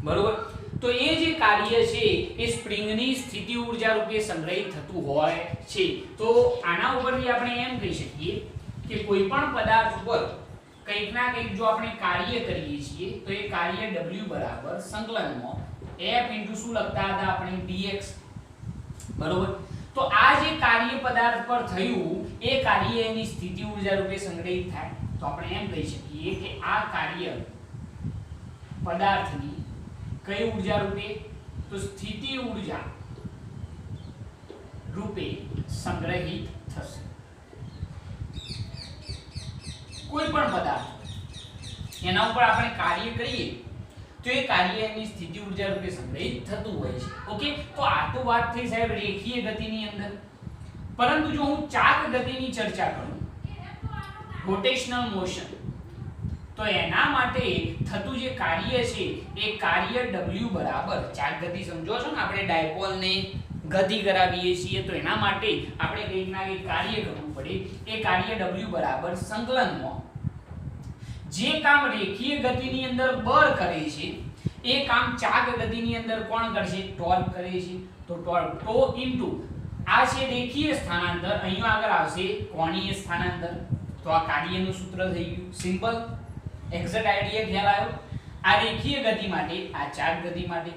S1: બરોબર? તો એ જે કાર્ય છે એ સ્પ્રિંગની સ્થિતિ ઊર્જા રૂપે સંગ્રહિત થતું હોય છે. તો આના ઉપરથી આપણે એમ કહી શકીએ કે કોઈ પણ પદાર્થ ઉપર કંઈક ના કંઈક જો આપણે કાર્ય કરીએ છીએ તો એ કાર્ય w બરાબર સંકલનમાં f શું લખતા હતા આપણે dx, બરોબર? તો આ જે કાર્ય પદાર્થ પર થયું એ કાર્ય એની સ્થિતિ ઊર્જા રૂપે સંગ્રહિત થાય. તો આપણે એમ કહી શકીએ કે આ કાર્ય પદાર્થની કઈ ઊર્જા રૂપે? તો સ્થિતિ ઊર્જા રૂપે સંગ્રહિત થશે. કોઈ પણ પદાર્થ એના ઉપર આપણે કાર્ય કરીએ તો એ કાર્ય એની સ્થિતિ ઊર્જા રૂપે સંગ્રહિત થતું હોય છે. ઓકે, તો આ તો વાત થઈ સાહેબ રેખીય ગતિની અંદર. પરંતુ જો હું ચાક ગતિની ચર્ચા કરું, રોટેશનલ મોશન, તો એના માટે થતું જે કાર્ય છે એ કાર્ય W બરાબર ચાક ગતિ સમજો છો ને, આપણે ડાયપોલ ને ગતિ કરાવીએ છીએ તો એના માટે આપણે કંઈક ના કંઈક કાર્ય કરવું પડે. એ કાર્ય W બરાબર સંકલનમાં જે કામ રેખીય ગતિની અંદર બળ કરે છે એ કામ ચાક ગતિની અંદર કોણ કરશે? ટોર્ક કરે છે. તો ટોર્ક ટો ઇન્ટુ આ છે રેખીય સ્થાનાંતર, અહીંયા આગળ આવશે કોણીય સ્થાનાંતર. તો આ કાર્યનું સૂત્ર થઈ ગયું સિમ્પલ. એક્ઝેક્ટ આઈડિયા ખ્યાલ આવ્યો? આ રેખીય ગતિ માટે, આ ચાક ગતિ માટે.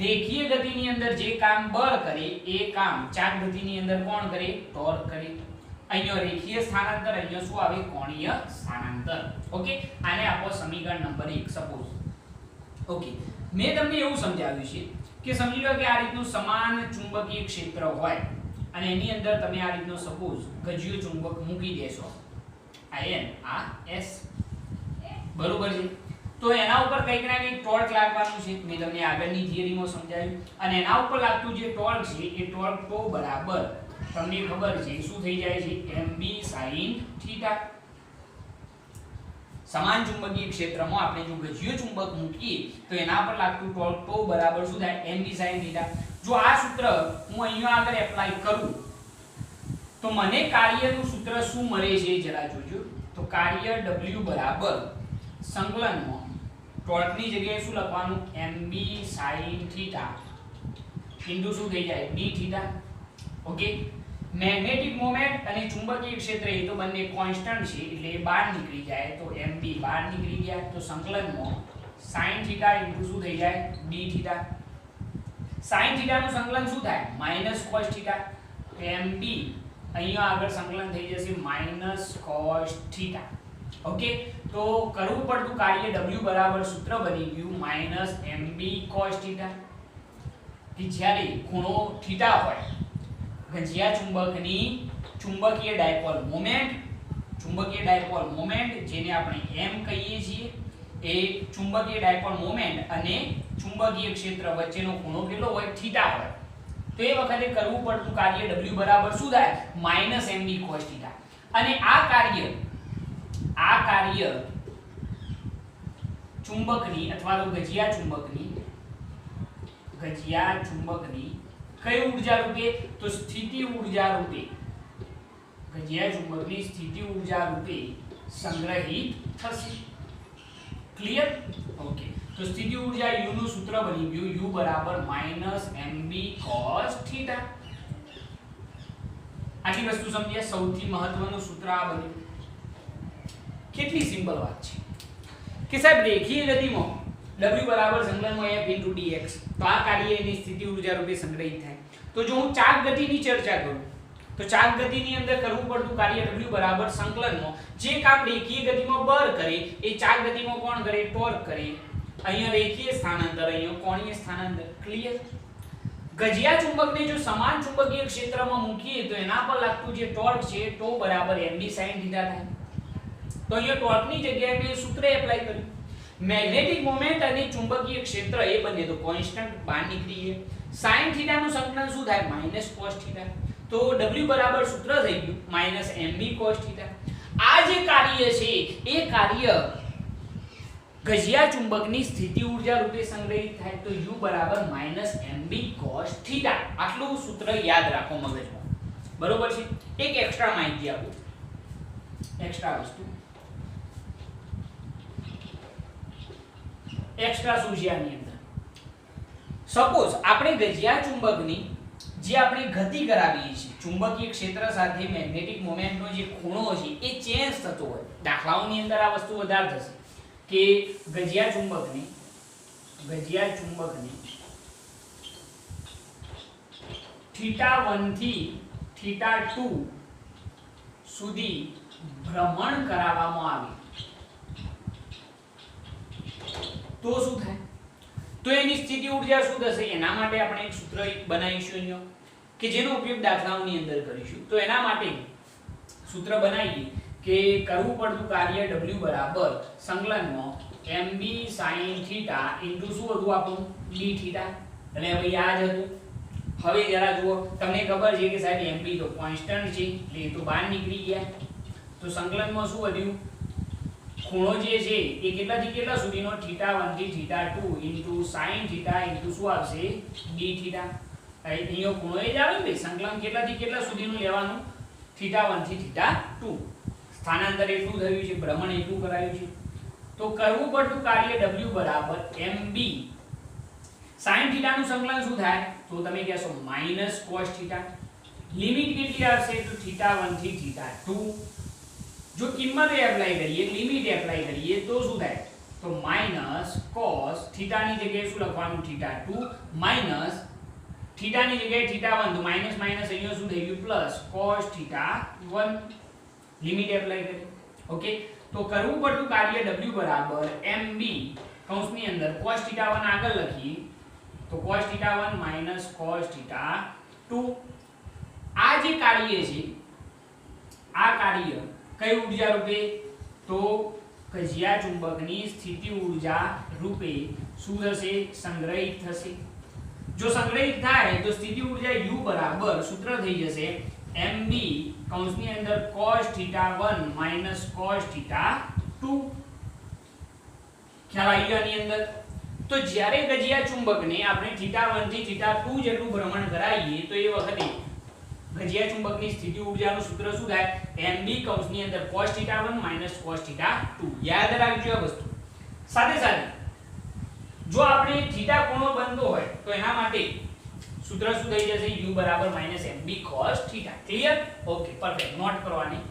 S1: રેખીય ગતિની અંદર જે કામ બળ કરે એ કામ ચાક ગતિની અંદર કોણ કરે? ટોર્ક કરે. અહીંયા રેખીય સ્થાનાંતર, અહીંયા શું આવે? કોણીય સ્થાનાંતર. ઓકે, આને આપો સમીકરણ નંબર 1 સપોઝ. ઓકે, મેં તમને એવું સમજાવ્યું છે કે સમજી લો કે આ રીતનું સમાન ચુંબકીય ક્ષેત્ર હોય અને એની અંદર તમે આ રીતનો સપોઝ ગજિયો ચુંબક મૂકી દેશો, આ N આ S, બરોબર છે. તો એના ઉપર કંઈક ના કંઈક ટોર્ક લાગવાનું છે. મેં તમને આગળની થિયરીમાં સમજાવ્યું. અને એના ઉપર લાગતું જે ટોર્ક છે એ ટોર્ક ટો બરાબર તમને ખબર છે શું થઈ જાય છે? mb sin theta. સમાન ચુંબકીય ક્ષેત્રમાં આપણે જો ગજિયો ચુંબક મૂકીએ તો એના પર લાગતું ટોર્ક ટો બરાબર શું થાય? mb sin theta. જો આ સૂત્ર હું અહીંયા આગળ એપ્લાય કરું તો મને કાર્યનું સૂત્ર શું મળે છે જરા જોજો. તો કાર્ય W બરાબર સંકલનમાં ટોર્કની જગ્યાએ શું લખવાનું? mb sin થીટા ઇન્ટુ શું થઈ જાય? d theta. Okay, magnetic moment અને ચુંબકીય ક્ષેત્ર એ તો બંને કોન્સ્ટન્ટ છે એટલે એ બહાર નીકળી જાય. તો mb બહાર નીકળી ગયા તો સંકલનમાં sin થીટા ઇન્ટુ શું થઈ જાય? d theta. sin થીટા નું સંકલન શું થાય? Minus cos theta. તો mb અહીંયા આગળ સંકલન થઈ જશે માઈનસ cos થીટા. ઓકે, તો કરવું પડતું કાર્ય W બરાબર સૂત્ર બની ગયું માઈનસ mb cos થીટા. કે જ્યારે ખૂણો થીટા હોય, ગજિયા ચુંબકની ચુંબકીય ડાયપોલ મોમેન્ટ જેને આપણે m કહીએ છીએ, એ ચુંબકીય ડાયપોલ મોમેન્ટ અને ચુંબકીય ક્ષેત્ર વચ્ચેનો ખૂણો કેટલો હોય? થીટા હોય. તો એ વખતે કરવું પડતું કાર્ય W બરાબર શું થાય? Minus mb cos theta. અને આ કાર્ય ચુંબકની અથવા તો ગજિયા ચુંબકની કઈ ઊર્જા રૂપે? તો સ્થિતિ ઊર્જા રૂપે, ગજિયા ચુંબકની સ્થિતિ ઊર્જા રૂપે સંગ્રહિત થશે. ક્લિયર? ઓકે, તો સ્થિતિ ઊર્જા U નું સૂત્ર બની ગયું U બરાબર માઈનસ mb cos થીટા. આટલી વસ્તુ સમજ્યા? સૌથી મહત્વનું સૂત્ર આ બન્યું. કેટલી સિમ્પલ વાત છે કે સાહેબ રેખીય ગતિમાં W બરાબર સંકલનમાં f dx. તો આ કાર્ય એની સ્થિતિ ઊર્જા રૂપે સંગ્રહિત થાય. તો જો હું ચાક ગતિની ચર્ચા કરું તો ચાક ગતિની અંદર કરવું પડતું કાર્ય W બરાબર સંકલનમાં જે કામ રેખીય ગતિમાં બળ કરે એ ચાક ગતિમાં કોણ કરે? ટોર્ક કરે. અહીંયા રેખીય સ્થાનાંતર, અહીંયા કોણીય સ્થાનાંતર. ક્લિયર? ગજિયા ચુંબકને જો સમાન ચુંબકીય ક્ષેત્રમાં મૂકીએ તો એના પર લાગતું જે ટોર્ક છે ટો બરાબર mb sin થીટા થાય. તો અહીંયા ટોર્કની જગ્યાએ મેં સૂત્ર એપ્લાય કર્યું. મેગ્નેટિક મોમેન્ટ અને ચુંબકીય ક્ષેત્ર એ બંને તો કોન્સ્ટન્ટ બહાર નીકળી ગયા. sin થીટા નું સંકલન શું થાય? Minus cos theta. તો W બરાબર સૂત્ર થઈ ગયું માઈનસ mb cos થીટા. આ જે કાર્ય છે એ કાર્ય ગજિયા ચુંબકની સ્થિતિ ઊર્જા રૂપે સંગ્રહિત થાય. તો U બરાબર માઈનસ mb cos થીટા. આટલું સૂત્ર યાદ રાખો મગજમાં. બરોબર છે? એક એક્સ્ટ્રા માહિતી આપું, એક્સ્ટ્રા વસ્તુ. એક્સ્ટ્રા શું છે આની અંદર? સપોઝ આપણે ગજિયા ચુંબકની જે આપણે ગતિ કરાવીએ છીએ, ચુંબકીય ક્ષેત્ર સાથે મેગ્નેટિક મોમેન્ટનો જે ખૂણો છે એ ચેન્જ થતો હોય. દાખલાઓની અંદર આ વસ્તુ વધારે થશે કે ગજિયા ચુંબકની θ1 થી θ2 સુધી ભ્રમણ કરાવવામાં આવે તો શું થાય? તો એની સ્થિતિ ઊર્જા શું થશે એના માટે આપણે એક સૂત્ર બનાવીશું અહીંયા કે જેનો ઉપયોગ દાખલાઓની અંદર કરીશું. તો એના માટે સૂત્ર બનાવીએ કે કરવું પડતું કાર્ય W બરાબર સંકલનમાં mb sin થીટા ઇન્ટુ શું હતું આપણું d થીટા. અને હવે આ જ હતું. હવે જરા જુઓ, તમને ખબર છે કે સાહેબ mb તો કોન્સ્ટન્ટ છે એટલે એ તો બહાર નીકળી ગયા. તો સંકલનમાં શું વધ્યું, ખૂણો જે છે એ કેટલાથી કેટલા સુધીનો θ1 થી θ2 ઇન્ટુ sin થીટા ઇન્ટુ શું આવશે d થીટા. અહીંયા ખૂણો એ જ આવે ને, સંકલન કેટલાથી કેટલા સુધીનું લેવાનું, θ1 થી θ2. સ્થાનાંતર એટલું થયું છે, ભ્રમણ એટલું કરાયું છે. તો કરવું પડતું કાર્ય W બરાબર mb sin θ નું સંકલન શું થાય, તો તમે કહેશો -cos θ. લિમિટ કેટલી આવશે, તો θ1 થી θ2. જો કિંમત એપ્લાય કરીએ, લિમિટ એપ્લાય કરીએ તો શું થાય, તો -cos θ ની જગ્યાએ શું લખવાનું, θ2 માઈનસ θ ની જગ્યાએ θ1, તો માઈનસ માઈનસ અહીંયા શું થઈ ગયું, પ્લસ cos θ1. લિમિટ એપ્લાય કરી. ઓકે, તો કરવું પડતું કાર્ય W બરાબર mb કૌંસની અંદર cos θ1 આગળ લખીએ તો cos θ1 માઈનસ cos θ2. આ જે કાર્ય છે, આ કાર્ય કઈ ઊર્જા રૂપે, તો કજિયા ચુંબકની સ્થિતિ ઊર્જા રૂપે શું થશે, સંગ્રહિત થશે. જો સંગ્રહિત થાય તો સ્થિતિ ઊર્જા U બરાબર સૂત્ર થઈ જશે mb કૌંસની અંદર cos θ1 માઈનસ cos θ2. ખ્યાલ આવી ગયો આની અંદર. તો જ્યારે ગજિયા ચુંબકને આપણે θ1 થી θ2 જેટલું ભ્રમણ કરાવીએ તો એ વખતે ગજિયા ચુંબકની સ્થિતિ ઊર્જાનું સૂત્ર શું થાય, mb કૌંસની અંદર cos θ1 માઈનસ cos θ2. યાદ રાખજો આ વસ્તુ. સાથે સાથે જો આપણે θ કોણો બનતો હોય તો એના માટે સૂત્ર શું થઈ જશે, u બરાબર -mb cos θ. Clear? Okay, perfect. Note કરવાની.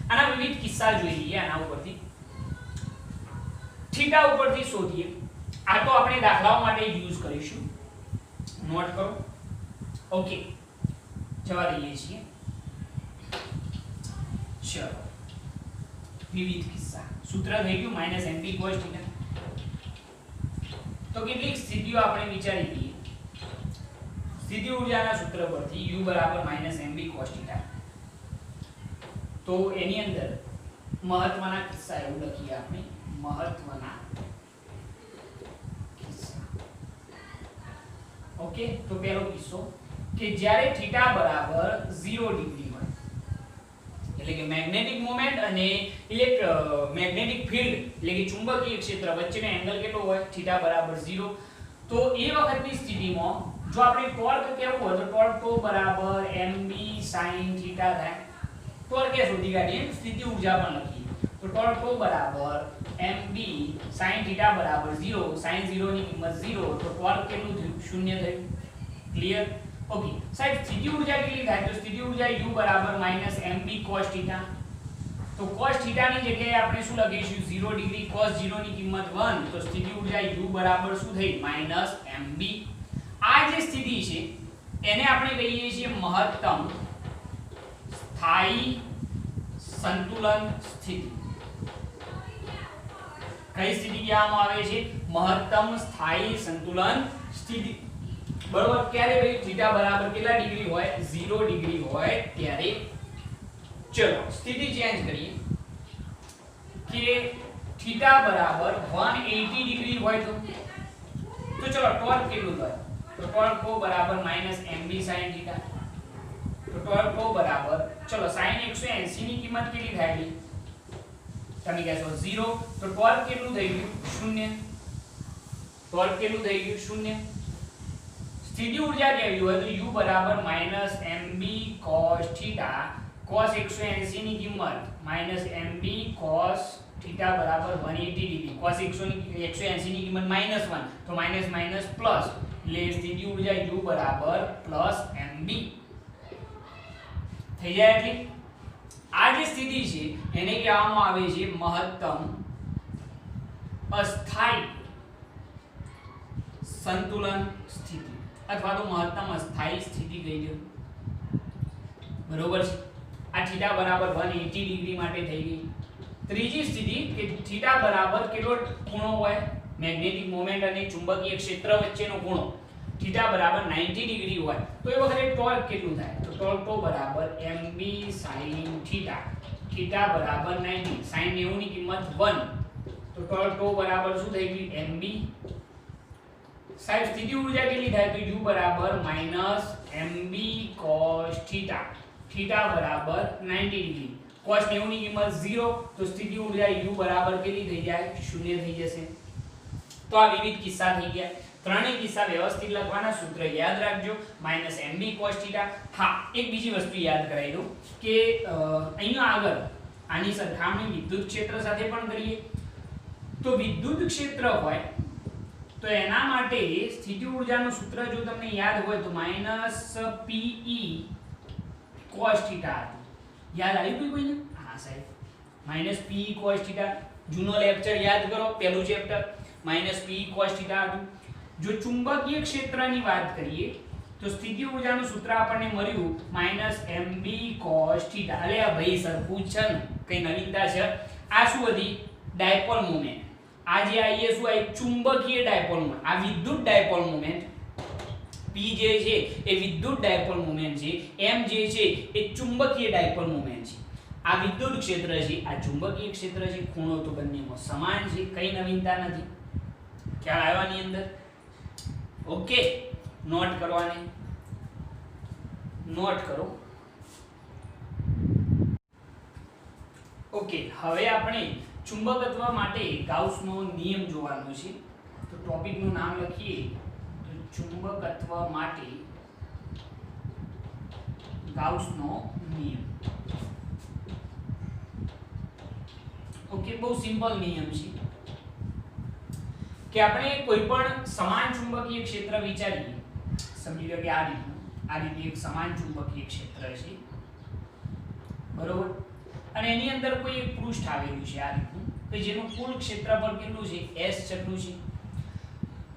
S1: આના વિવિધ કિસ્સા જોઈ લઈએ. આના ઉપરથી θ ઉપરથી શોધીએ. આ તો આપણે દાખલાઓ માટે યુઝ કરીશું. નોટ કરો. ઓકે, જવા દઈએ છીએ. ચલો, વિવિધ કિસ્સા. સૂત્ર થઈ ગયું -mb cos θ. તો કેટલીક સ્થિતિઓ આપણે વિચારી લઈએ. સ્થિતિ ઊર્જાના સૂત્ર પરથી u બરાબર -mb cos θ. તો એની અંદર મહત્વના કિસ્સા એવું લખીએ આપણે, મહત્વના કિસ્સા. ઓકે, તો પહેલો કિસ્સો કે જ્યારે θ બરાબર 0 ડિગ્રી હોય, એટલે કે મેગ્નેટિક મોમેન્ટ અને મેગ્નેટિક ફિલ્ડ એટલે કે ચુંબકીય ક્ષેત્ર વચ્ચેનો એંગલ કેટલો હોય, θ બરાબર 0. તો એ વખતની સ્થિતિમાં જો આપણે ટોર્ક કેવું હોય તો ટોર્ક તો બરાબર mb sin θ થાય. ટોર્ક એ શોધી કાઢીએ, સ્થિતિ ઊર્જા પણ લખીએ તો ટોર્ક તો બરાબર mb sin θ બરાબર 0. sin 0 ની કિંમત 0, તો ટોર્ક કેટલું થયું, 0 થયું. ક્લિયર? ઓકે સાહેબ, સ્થિતિ ઊર્જા કેટલી થાય, તો સ્થિતિ ઊર્જા u બરાબર -mb cos θ. તો cos θ ની જગ્યાએ આપણે શું લખીશું, 0 ડિગ્રી, cos 0 ની કિંમત 1, તો સ્થિતિ ઊર્જા u બરાબર શું થઈ, -mb. આ જે સ્થિતિ છે એને આપણે કહીએ છીએ મહત્તમ સ્થાયી સંતુલન સ્થિતિ. કઈ સ્થિતિ કહેવામાં આવે છે, મહત્તમ સ્થાયી સંતુલન સ્થિતિ. બરોબર? ક્યારે ભાઈ, θ બરાબર કેટલા ડિગ્રી હોય, 0 ડિગ્રી હોય ત્યારે. ચલો સ્થિતિ ચેન્જ કરીએ કે θ બરાબર 180 ડિગ્રી હોય તો ચલો ટોર્ક કેટલું થાય, તો ટોર્ક કો બરાબર -mb sin θ. તો ટોર્ક કો બરાબર, ચલો sin 180 ની કિંમત કેટલી થાય છે, તમે કહેશો 0. તો ટોર્ક કેટલું થઈ ગયું, 0. ટોર્ક કેટલું થઈ ગયું, 0. સ્થિતિ ઊર્જા કેવી હોય, તો u બરાબર -mb cos θ. cos 180 ની કિંમત -mb cos θ બરાબર 180 ડિગ્રી. cos 180 ની કિંમત -1, તો માઈનસ માઈનસ પ્લસ, એટલે સ્થિતિ ઊર્જા u બરાબર +mb થઈ જાય. એટલે આ જે સ્થિતિ છે એને કહેવામાં આવે છે મહત્તમ અસ્થાયી સંતુલન સ્થિતિ અથવા તો મહત્તમ અસ્થાયી સ્થિતિ કહી દો. બરોબર છે? આ θ બરાબર 180 ડિગ્રી માટે થઈ ગઈ. ત્રીજી સ્થિતિ કે થીટા બરાબર કેટલો ખૂણો હોય મેગ્નેટિક મોમેન્ટ અને ચુંબકીય ક્ષેત્ર વચ્ચેનો ખૂણો થીટા બરાબર 90 ડિગ્રી હોય તો એ વખતે ટોર્ક કેટલું થાય તો ટોર્ક બરાબર mb sin થીટા થીટા બરાબર 90 sin 90 ની કિંમત 1 તો ટોર્ક બરાબર શું થઈ ગયું mb સાહેબ સ્થિતિ ઊર્જા કેટલી થાય તો u બરાબર -mb cos થીટા થીટા બરાબર 90 ડિગ્રી cos 90 ની કિંમત 0 તો સ્થિતિ ઊર્જા u બરાબર કેટલી થઈ જાય 0 થઈ જશે તો આ વિવિધ કિસ્સા થઈ ગયા ત્રણેય કિસ્સા વ્યવસ્થિત લખવાના સૂત્ર યાદ રાખજો -mb cos થીટા હા એક બીજી વસ્તુ યાદ કરાવી દઉં કે અહીંયા આગળ આની સરખામણી વિદ્યુત ક્ષેત્ર સાથે પણ કરીએ તો વિદ્યુત ક્ષેત્ર હોય તો એના માટે સ્થિતિ ઊર્જાનું સૂત્ર જો તમને યાદ હોય તો -pe cos થીટા યાદ આવ્યું કોઈને હા સાહેબ -pe cos થીટા જૂનો લેક્ચર યાદ કરો પહેલું ચેપ્ટર -pe cos થીટા હતું જો ચુંબકીય ક્ષેત્રની વાત કરીએ તો સ્થિતિ ઊર્જાનું સૂત્ર આપણને મળ્યું -mb cos થીટા અલે આ ભાઈ સરખું છે ને કઈ નવીનતા છે આ શું હતી ડાયપોલ મોમેન્ટ આ જે આઈએ શું આ ચુંબકીય ડાયપોલ મોમેન્ટ આ વિદ્યુત ડાયપોલ મોમેન્ટ p જે છે એ વિદ્યુત ડાયપોલ મોમેન્ટ છે m જે છે એ ચુંબકીય ડાયપોલ મોમેન્ટ છે આ વિદ્યુત ક્ષેત્ર છે આ ચુંબકીય ક્ષેત્ર છે ખૂણો તો બંનેમાં સમાન છે કઈ નવીનતા નથી ખ્યાલ આવ્યો આની અંદર ઓકે નોટ કરવાની નોટ કરો ઓકે હવે આપણે ચુંબકત્વ માટે ગાઉસનો નિયમ જોવાનો છે તો ટોપિકનું નામ લખીએ તો ચુંબકત્વ માટે ગાઉસનો નિયમ ઓકે બહુ સિમ્પલ નિયમ છે કે આપણે કોઈ પણ સમાન ચુંબકીય ક્ષેત્ર વિચારીએ સમજી લો કે આ રીતે એક સમાન ચુંબકીય ક્ષેત્ર છે બરોબર અને એની અંદર કોઈ એક પૃષ્ઠ આવેલું છે આ રીતનું કે જેનું કુલ ક્ષેત્રફળ કેટલું છે s જેટલું છે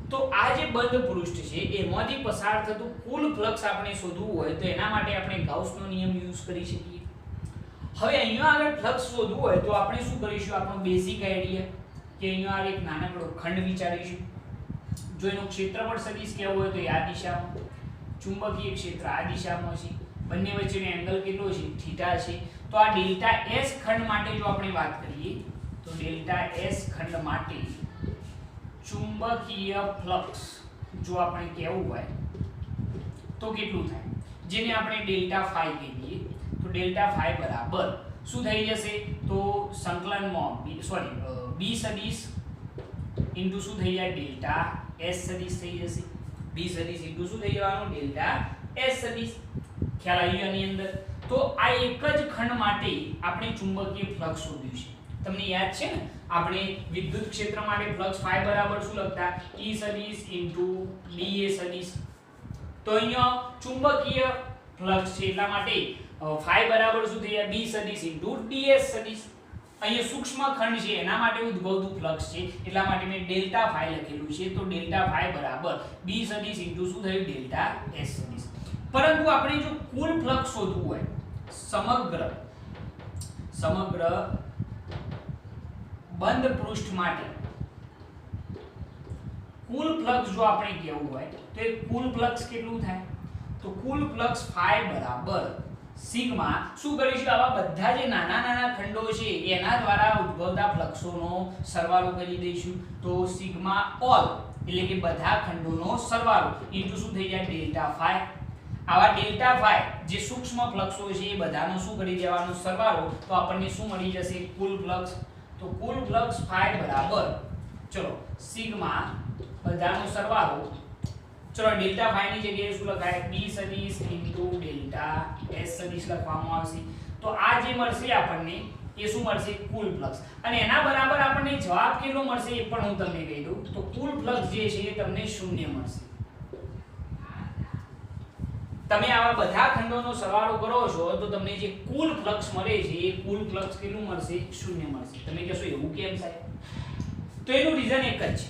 S1: તો આ જે બંધ પૃષ્ઠ છે એમાંથી પસાર થતું કુલ ફ્લક્સ આપણે શોધવું હોય તો એના માટે આપણે ગાઉસનો નિયમ યુઝ કરી શકીએ હવે અહીંયા આગળ ફ્લક્સ શોધવું હોય તો આપણે શું કરીશું આપણો બેઝિક આઈડિયા કે અહીંયા આ એક નાનકડો ખંડ વિચારીશું જો એનું ક્ષેત્રફળ સદિશ કેવું હોય તો આ દિશામાં ચુંબકીય ક્ષેત્ર આ દિશામાં છે બંને વચ્ચેનો એંગલ કેટલો છે થીટા છે તો આ ડેલ્ટા s ખંડ માટે જો આપણે વાત કરીએ તો ડેલ્ટા s ખંડ માટે ચુંબકીય ફ્લક્સ જો આપણે કહેવું હોય તો કેટલું થાય જેને આપણે ડેલ્ટા ફાઈ કહીએ તો ડેલ્ટા ફાઈ બરાબર શું થઈ જશે તો સંકલનમાં b સદિશ ઇન્ટુ શું થઈ જાય ડેલ્ટા s સદિશ થઈ જશે b સદિશ ઇન્ટુ શું થઈ જવાનું ડેલ્ટા s સદિશ ખ્યાલ આવ્યો આની અંદર તો આ એક જ ખંડ માટે આપણે ચુંબકીય ફ્લક્સ શોધ્યું છે તમને યાદ છે ને આપણે વિદ્યુત ક્ષેત્ર માટે ફ્લક્સ ફાઈ બરાબર શું લખતા E સદિશ ઇન્ટુ dA સદિશ તો અહીંયા ચુંબકીય ફ્લક્સ છે એટલા માટે ફાઈ બરાબર શું થઈ જાય B સદિશ ઇન્ટુ ds સદિશ અહીંયા સૂક્ષ્મ ખંડ છે એના માટે ઉદ્ભવતું ફ્લક્સ છે એટલા માટે મેં ડેલ્ટા ફાઈ લખેલું છે તો ડેલ્ટા ફાઈ બરાબર B સદિશ ઇન્ટુ શું થયું ડેલ્ટા s સદિશ પરંતુ આપણે જો કુલ ફ્લક્સ શોધવું હોય સમગ્ર બંધ પૃષ્ઠ માટે કુલ ફ્લક્સ જો આપણે કહેવું હોય તો એ કુલ ફ્લક્સ કેટલું થાય તો કુલ ફ્લક્સ ફાઈ બરાબર સિગ્મા શું કરીશું આવા બધા જે નાના ખંડો છે એના દ્વારા ઉદ્ભવતા ફ્લક્સોનો સરવાળો કરી દઈશું તો સિગ્મા ઓલ એટલે કે બધા ખંડોનો સરવાળો ઇન્ટુ શું થઈ જાય ડેલ્ટા ફાઈ આવા ડેલ્ટા ફાઈ જે સૂક્ષ્મ ફ્લક્સો છે એ બધાનો શું કરી દેવાનો સરવાળો તો આપણને શું મળી જશે કુલ ફ્લક્સ તો કુલ ફ્લક્સ ફાઈ બરાબર ચલો સિગ્મા બધાનો સરવાળો ચલો ડેલ્ટા ફાઈ ની જગ્યાએ શું લખાય b સદિશ ઇન્ટુ ડેલ્ટા s સદિશ લખવામાં આવશે તો આ જે મળશે આપણને એ શું મળશે કુલ ફ્લક્સ અને એના બરાબર આપણને જવાબ કેટલો મળશે એ પણ હું તમને કહી દઉં તો કુલ ફ્લક્સ જે છે એ તમને 0 મળશે તમે આવા બધા ખંડોનો સરવાળો કરો છો તો તમને જે કુલ ફ્લક્સ મળે છે એ કુલ ફ્લક્સ કેટલું મળશે 0 મળશે તમે કહેશો એવું કેમ સાહેબ તો એનું રીઝન એક જ છે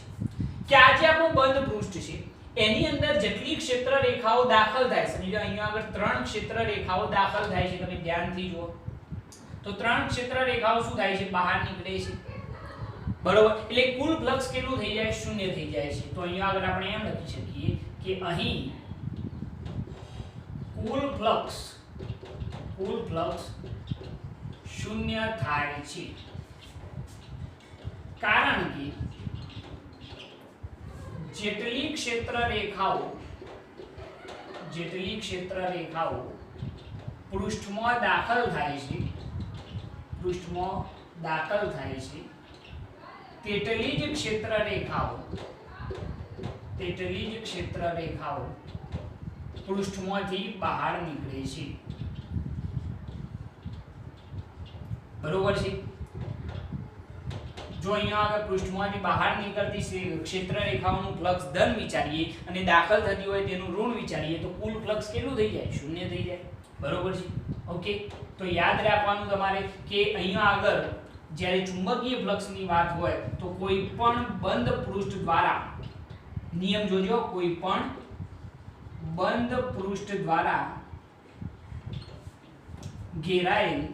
S1: કે આ જે આપણું બંધ પૃષ્ઠ છે એની અંદર જેટલી ક્ષેત્ર રેખાઓ દાખલ થાય છે સમજો અહીંયા આગળ 3 ક્ષેત્ર રેખાઓ દાખલ થાય છે તમે ધ્યાનથી જુઓ તો ત્રણ ક્ષેત્ર રેખાઓ શું થાય છે બહાર નીકળે છે બરોબર એટલે કુલ ફ્લક્સ કેટલું થઈ જાય શૂન્ય થઈ જાય છે તો અહીંયા આગળ આપણે એમ લખી શકીએ કે અહીં કુલ ફ્લક્સ શૂન્ય થાય છે કારણ કે જેટલી ક્ષેત્ર રેખાઓ પૃષ્ઠમાં દાખલ થાય છે તેટલી જ ક્ષેત્ર રેખાઓ પૃષ્ઠમાંથી બહાર નીકળે છે બરોબર છે જો અહીંયા આગળ પૃષ્ઠમાંથી બહાર નીકળતી ક્ષેત્ર રેખાઓનું ફ્લક્સ ધન વિચારીએ અને દાખલ થતી હોય તેનું ઋણ વિચારીએ તો કુલ ફ્લક્સ કેટલું થઈ જાય શૂન્ય થઈ જાય બરોબર છે ઓકે તો યાદ રાખવાનું તમારે કે અહીંયા આગળ જ્યારે ચુંબકીય ફ્લક્સની વાત હોય તો કોઈ પણ બંધ પૃષ્ઠ દ્વારા નિયમ જોજો કોઈ પણ બંધ પૃષ્ઠ દ્વારા ઘેરાયેલ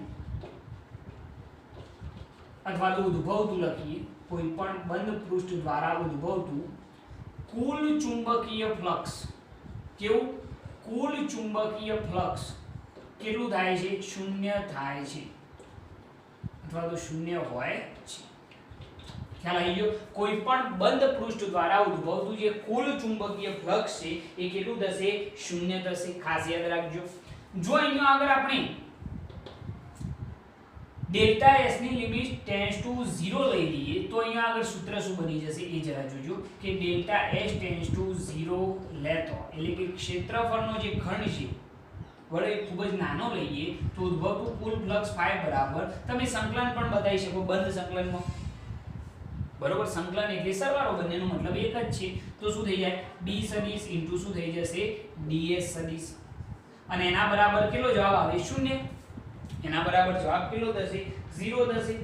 S1: અથવા તો ઉદ્ભવતું લખીએ કોઈ પણ બંધ પૃષ્ઠ દ્વારા ઉદ્ભવતું કુલ ચુંબકીય ફ્લક્સ કેટલું થાય છે શૂન્ય થાય છે અથવા તો શૂન્ય હોય છે ખ્યાલ આવી ગયો કોઈ પણ બંધ પૃષ્ઠ દ્વારા ઉદ્ભવતું જે કુલ ચુંબકીય ફ્લક્સ છે એ કેટલું થશે શૂન્ય થશે ખાસ યાદ રાખજો જો અહીંયા આગળ આપણે ડેલ્ટા S ની લિમિટ ટેન્ડ્સ ટુ 0 લઈ લઈએ તો અહીંયા આગળ સૂત્ર શું બની જશે એ જરા જોજો કે ડેલ્ટા S ટેન્ડ્સ ટુ 0 લેતો એટલે કે ક્ષેત્રફળનો જે ખંડ છે વડે ખૂબ જ નાનો લઈએ તો ઉદ્ભવતું કુલ ફ્લક્સ phi બરાબર તમે સંકલન પણ બતાવી શકો બંધ સંકલનમાં બરોબર સંકલન એટલે સરવાળો બંનેનો મતલબ એક જ છે તો શું થઈ જાય d સદિશ ઇન્ટુ શું થઈ જશે ds સદિશ અને એના બરાબર કેટલો જવાબ આવે 0 એના બરાબર જવાબ કેટલો થશે 0 થશે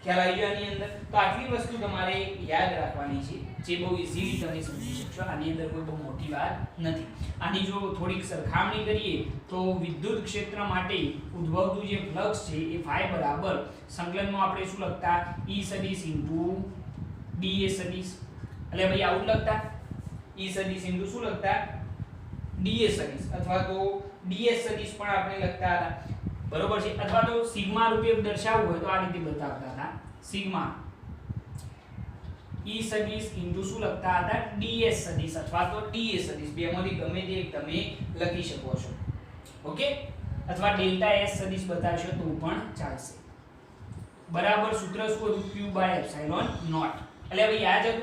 S1: ખ્યાલ આવી ગયો આની અંદર તો આટલી વસ્તુ તમારે યાદ રાખવાની છે જે બહુ ઈઝીલી તમે સમજી શકશો આની અંદર કોઈ બહુ મોટી વાત નથી આની જો થોડીક સરખામણી કરીએ તો વિદ્યુત ક્ષેત્ર માટે ઉદ્ભવતું જે ફ્લક્સ છે એ phi બરાબર સંકલનમાં આપણે શું લખતા E સદિશ ઇન્ટુ ds સદિશ એટલે ભાઈ આવું લખતા E સદિશ ઇન્ટુ શું લખતા ds સદિશ અથવા તો ds સદિશ પણ આપણે લખતા હતા બરોબર છે અથવા તો સિગ્મા રૂપે દર્શાવવું હોય તો આ રીતે બતાવતા હતા સિગ્મા E સદિશ ઇન્ટુ શું લખતા હતા ds સદિશ અથવા તો ds સદિશ બેમાંથી ગમે તે એક તમે લખી શકો છો ઓકે અથવા ડેલ્ટા S સદિશ બતાવશો તો પણ ચાલશે બરાબર સૂત્ર શું હતું q એપ્સિલોન નોટ એટલે હવે યાદ હતું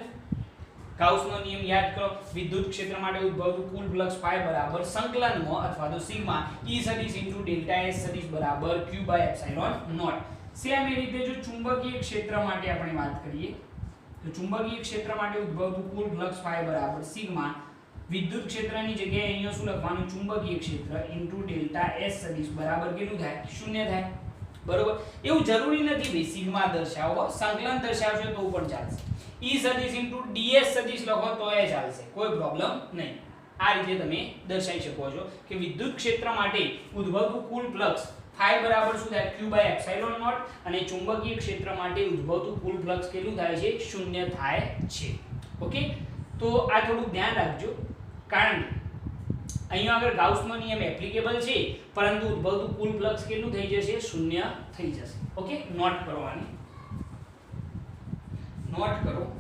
S1: ગાઉસનો નિયમ યાદ કરો વિદ્યુત ક્ષેત્ર માટે ઉદ્ભવતું કુલ ફ્લક્સ phi બરાબર સંકલનમાં અથવા તો સિગ્મા E સદિશ ઇન્ટુ ડેલ્ટા S સદિશ બરાબર q એપ્સિલોન નોટ સેમ એ રીતે જો ચુંબકીય ક્ષેત્ર માટે આપણે વાત કરીએ તો ચુંબકીય ક્ષેત્ર માટે ઉદ્ભવતું કુલ ફ્લક્સ phi બરાબર સિગ્મા વિદ્યુત ક્ષેત્રની જગ્યાએ અહીંયા શું લખવાનું ચુંબકીય ક્ષેત્ર ઇન્ટુ ડેલ્ટા S સદિશ બરાબર કેટલું થાય શૂન્ય થાય બરોબર એવું જરૂરી નથી ભાઈ સિગ્મા દર્શાવો સંકલન દર્શાવશો તો પણ ચાલશે E સદિશ ઇન્ટુ ds સદિશ લખો તો એ ચાલશે કોઈ પ્રોબ્લેમ નહીં આ રીતે તમે દર્શાવી શકો છો કે વિદ્યુત ક્ષેત્ર માટે ઉદ્ભવતું કુલ ફ્લક્સ phi બરાબર શું થાય q એપ્સિલોન નોટ અને ચુંબકીય ક્ષેત્ર માટે ઉદ્ભવતું કુલ ફ્લક્સ કેટલું થાય છે શૂન્ય થાય છે ઓકે તો આ થોડું ધ્યાન રાખજો કારણ અહીંયા આગળ ગાઉસનો નિયમ એપ્લિકેબલ છે પરંતુ ઉદ્ભવતું કુલ ફ્લક્સ કેટલું થઈ જશે શૂન્ય થઈ જશે ઓકે નોટ કરવાની નોટ કરો